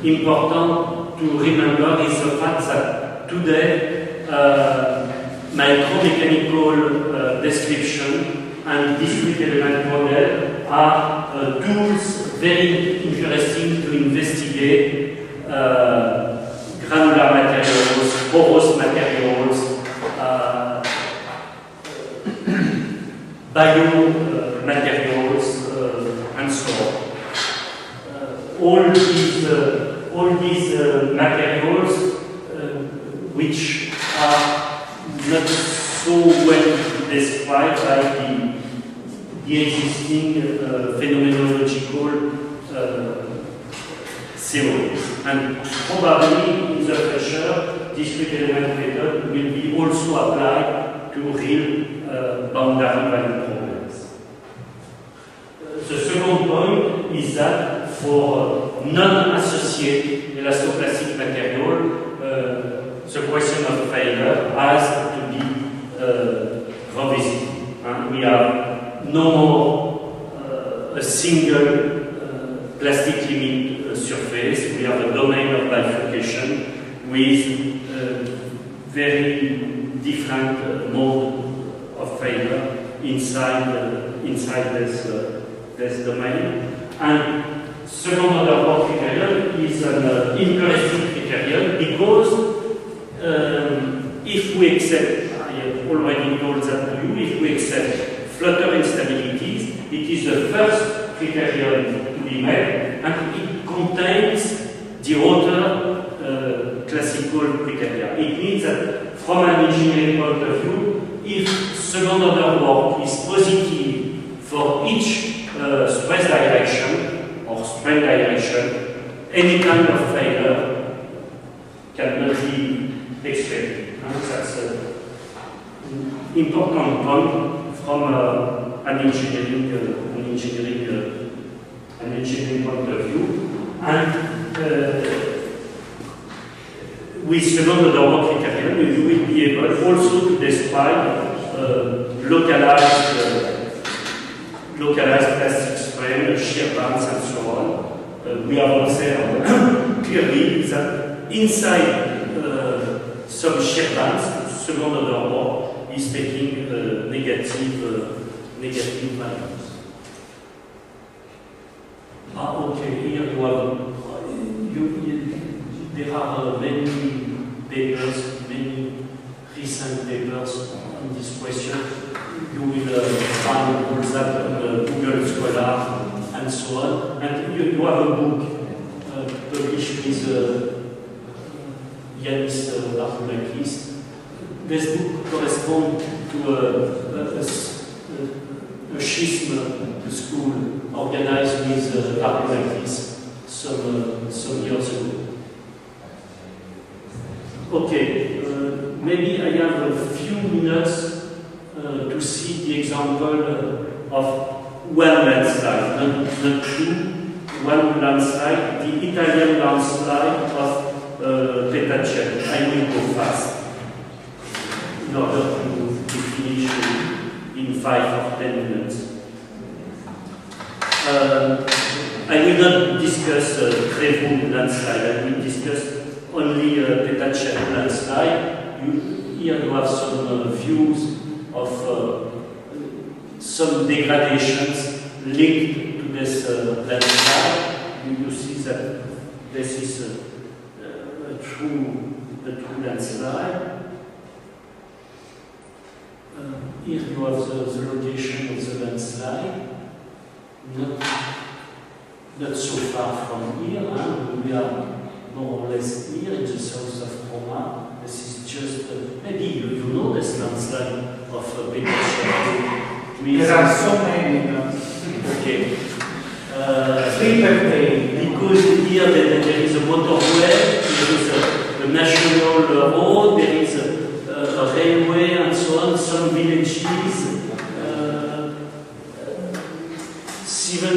important to remember is the fact that today micromechanical description and discrete element model are tools very interesting to investigate granular materials, porous materials, biomaterials, and so on. All these materials which are not so well described by the existing phenomenological theories. And probably in the future, discrete element method will be also applied to real boundary value problems. The second point is that for non-associated elastoplastic material, the question of failure has to be revisited. And we have no more a single plastic limit surface. We have a domain of bifurcation with very different mode of failure inside this this domain. And second order Bohr criterion is an imperative criterion because if we accept, I have already told that to you, if we accept flutter instabilities, it is the first criterion to be met, and it contains the other classical criteria. It means that from an engineering point of view, if second order work is positive for each stress direction or strain direction, any kind of failure cannot be expected. That's an important point from an engineering point of view. And with second order work criterion, you will be able also to describe localized plastic strain, shear bands, and so on. We have observed clearly that inside some shear bands, second order work is taking negative values. Okay, here you have, there are many papers, many recent papers on this question. You will find all that on Google Scholar and so on. And you have a book published with Yanis Varoufakis. This book corresponds to a schism school organized with Varoufakis some years ago. Okay, maybe I have a few minutes to see the example of one landslide, not two, one landslide, the Italian landslide of Petaccello. I will go fast in order to finish in 5 or 10 minutes. I will not discuss Trevoux landslide, I will discuss only Petaccello landslide. Here you have some views of some degradations linked to this landslide. You see that this is a true landslide. Here you have the location of the landslide. Not so far from here. We are more or less here in the south of Roma. This is just, maybe you know this landslide of Petaccello. There are so many. Okay. Because here there is a motorway, there is a national road, there is a railway and so on, some villages, 7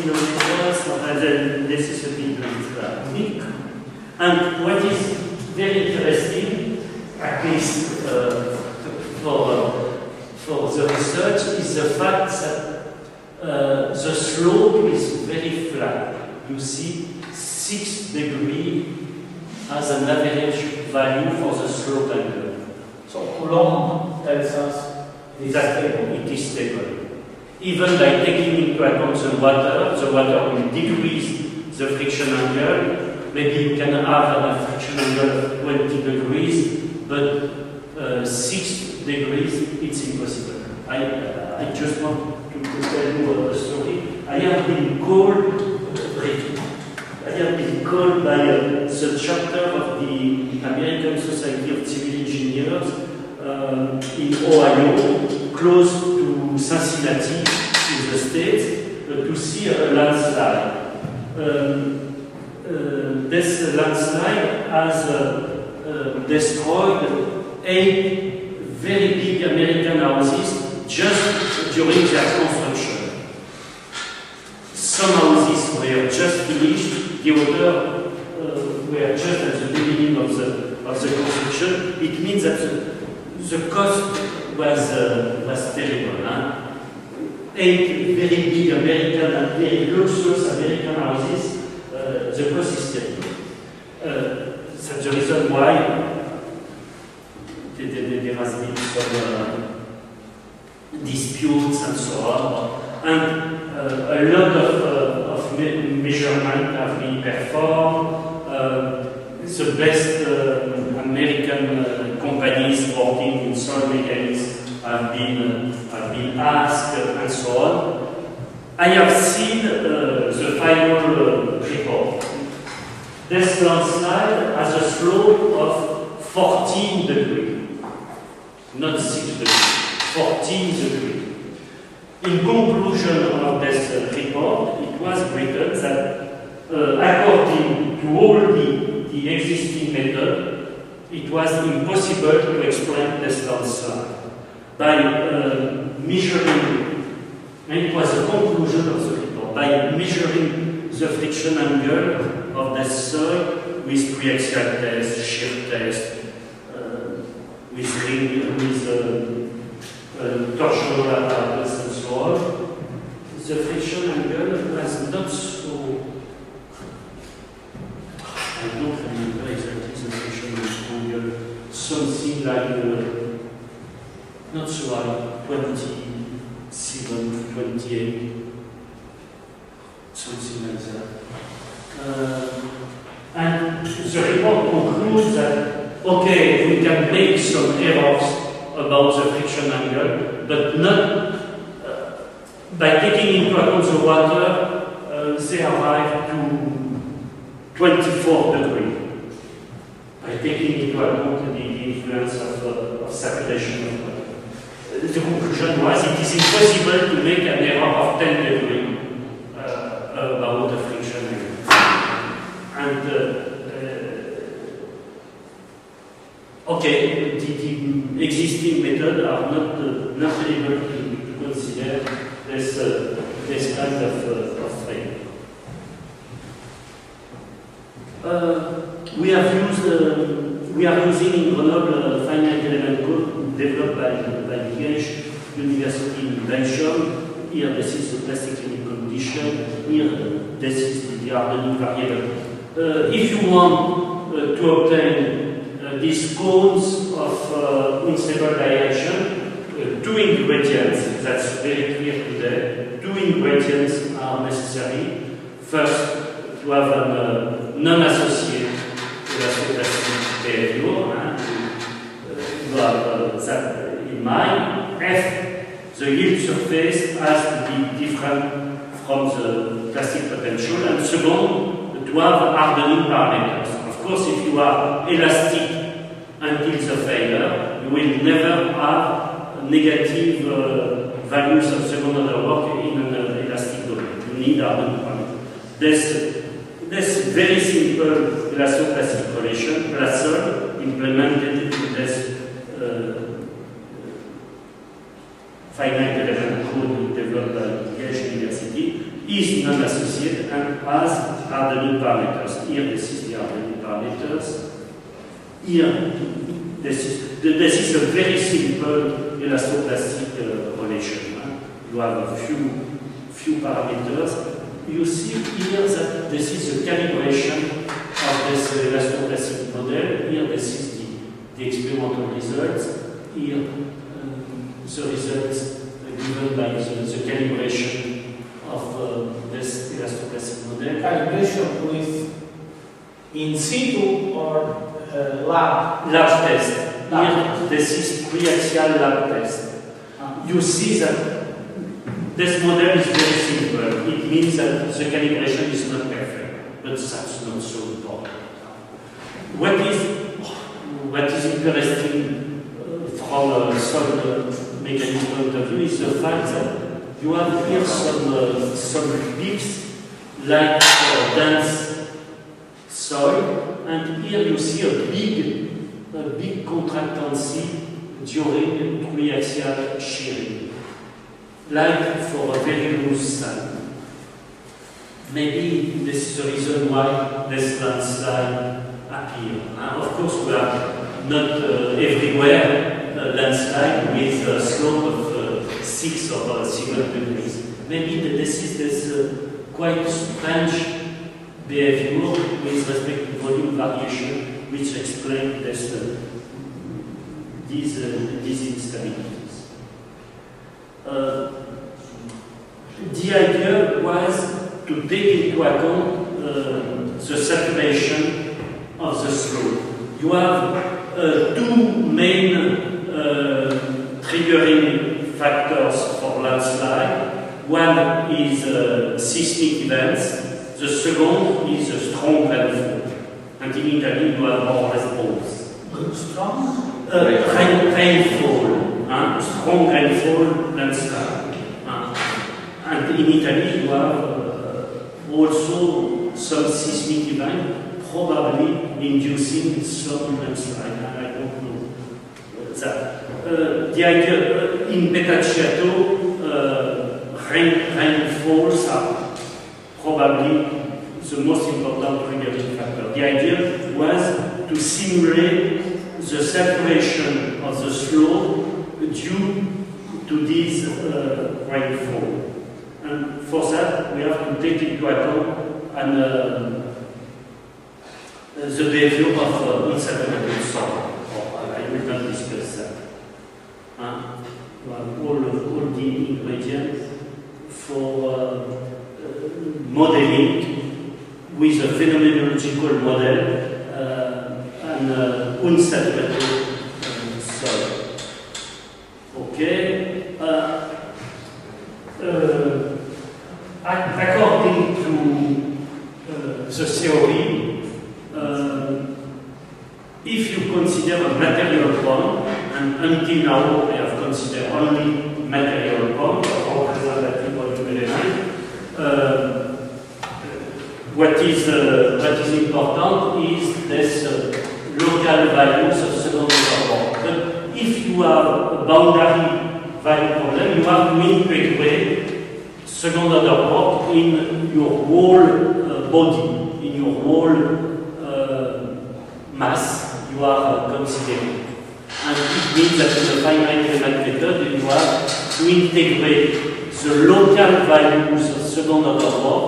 kilometers, and this is a big landslide. And what is very interesting, at least for the research, is the fact that the slope is very flat. You see 6 degrees as an average value for the slope angle. so Coulomb tells us That it is stable. Even by taking into account the water will decrease the friction angle. Maybe you can have a friction angle of 20 degrees, but 6 degrees, it's impossible. I just want to tell you a story. I have been called by the chapter of the American Society of Civil Engineers in Ohio, close to Cincinnati, in the States, to see a landslide. This landslide has destroyed 8 very big American houses just during their construction. Some houses were just finished, the other were just at the beginning of the construction. It means that the cost was terrible. Huh? 8 very big American and very luxurious American houses, the cost is terrible. That's the reason why there has been some disputes and so on. And perfectly performed. The best American companies working in soil mechanics have been asked, and so on. I have seen the final report. This landslide has a slope of 14 degrees, not 6 degrees, 14 degrees. In conclusion of this report, it was written that according to all the existing method, it was impossible to explain this landslide. By measuring, and it was a conclusion of the report, by measuring the friction angle of the soil with pre-axial test, shear test, with ring, with torsional apparatus and so on, the friction angle was not so. I don't remember exactly the friction angle, something like not so high, 27, 28, something like that. And the report concludes that, okay, we can make some errors about the friction angle, but not by taking into account the water, they arrive to 24 degrees. By taking into account the influence of saturation of water. The conclusion was it is impossible to make an error of 10 degrees about the friction angle. And okay, the existing methods are not able to consider this kind of frame. We are using in Grenoble finite element code developed by Liège University in Belgium. Here, this is the plastic limit condition. Here, this is the hardening variable. If you want to obtain these cones of unstable direction, two ingredients, that's very clear today, two ingredients are necessary. First, to have a non-associated elastoplastic behavior. You have that in mind. F, the yield surface has to be different from the plastic potential. And second, to have hardening parameters. Of course, if you are elastic until the failure, you will never have negative values of second order work in an elastic domain. You need hardening parameters. This very simple elastoplastic correlation, PLASSOL, implemented in this finite element code developed by Liège University, is non-associated and has hardening parameters. Here, this is the hardening parameters. Here, this is a very simple elastoplastic relation. You have a few parameters. You see here that this is the calibration of this elastoplastic model. Here, this is the experimental results. Here, the results given by the calibration of this elastoplastic model. Calibration with in situ or lab? Lab test. Here, this is pre-axial lab test. You see that this model is very simple. It means that the calibration is not perfect, but that's not so important. What is interesting from a solid mechanics point of view is the fact that you have here some peaks like dense soil, and here you see a big contractancy during pre-axial shearing, like for a very loose sand. Maybe this is the reason why this landslide appears. Of course, we are not everywhere landslide with a slope of 6 or 7 degrees. Maybe this is this quite strange behavior with respect to volume variation, which explain these instabilities. The idea was to take into account the saturation of the slope. You have two main triggering factors for landslide. One is seismic events, the second is a strong rainfall. And in Italy you have more or less both. Strong? Rainfall, strong rainfall, landslide. And in Italy you have also some seismic event, probably inducing some landslide. I don't know that. The idea in Petacciato, rainfalls are probably the most important triggering factor. The idea was to simulate the saturation of the slope due to this rainfall. And for that, we have to take into account the behavior of insaturated soil. I will not discuss that. You have all the ingredients for modeling with a phenomenological model and unsaturated soil. Okay. According to the theory, if you consider a material point, and until now I have considered only material point or representative volume element, what is important is this local values of second order work. But if you have a boundary value problem, you have to integrate second order work in your whole body, in your whole mass you are considering. And it means that in the finite element method you have to integrate the local values of second order work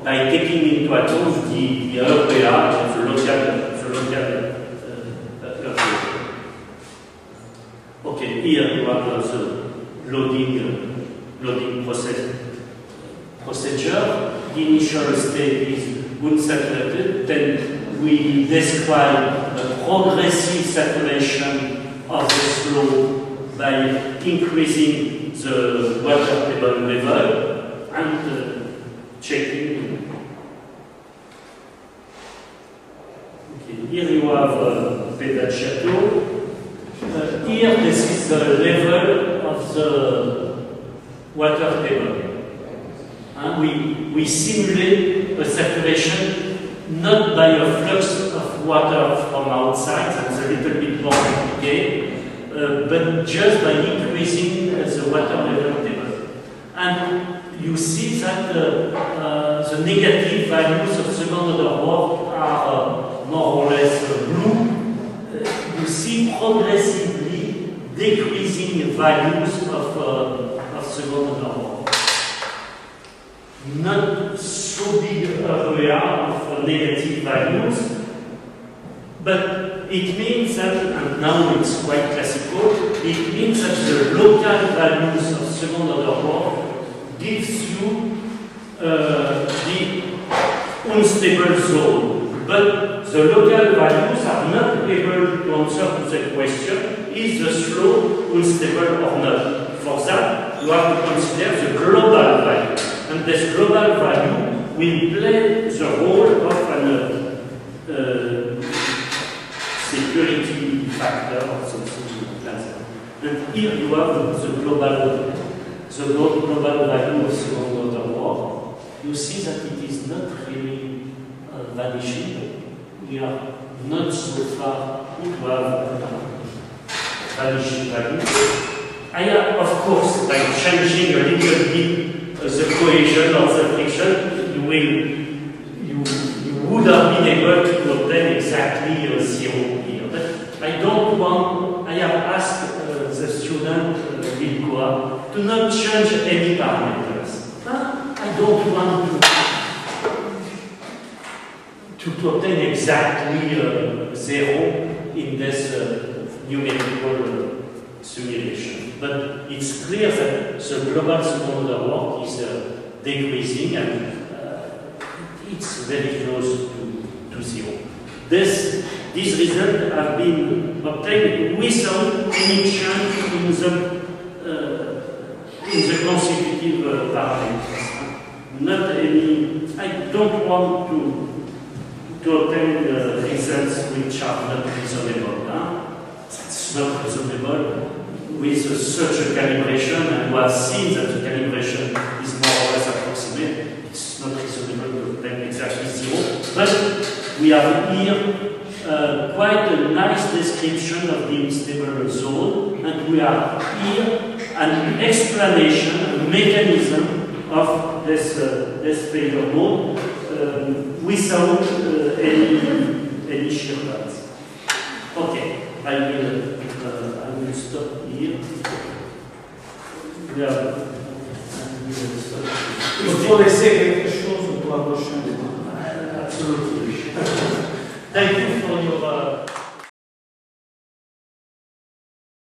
by taking into account the RPA, the local RPA. Okay, here you have the loading procedure. The initial state is unsaturated, then we describe a progressive saturation of the slope by increasing the water table level and checking. Okay, here you have Petacciato. Here this is the level of the water table. And we simulate a saturation not by a flux of water from outside, that's a little bit more complicated, but just by increasing the water level table. And you see that the negative values of second order work are more or less blue. You see progressively decreasing values of second order work. Not so big area of negative values, but it means that, and now it's quite classical, it means that the local values of second order work gives you the unstable zone. But the local values are not able to answer to the question, is the slope unstable or not? For that, you have to consider the global value. And this global value will play the role of an security factor or something like that. And here you have the global value of second order work. You see that it is not really vanishing. We are not so far to have vanishing value. I have, of course, by changing a little bit the cohesion or the friction, you would have been able to obtain exactly 0 here. But I don't want, I have asked the student, Vilcoa, to not change any parameters. I don't want to obtain exactly 0 in this numerical simulation. But it's clear that the global second order work is decreasing and it's very close to These results have been obtained without any change in the consecutive parameters. Not any. I don't want to obtain results which are not reasonable. It's not reasonable with such a calibration, and we have seen that the calibration is more or less approximate. It's not reasonable to obtain exactly zero, but we have here quite a nice description of the unstable zone, and we have here an explanation, a mechanism of this failure mode without any shear bands. Okay, I will stop here. Il faut laisser quelque chose pour la prochaine. Absolutely. Thank you for your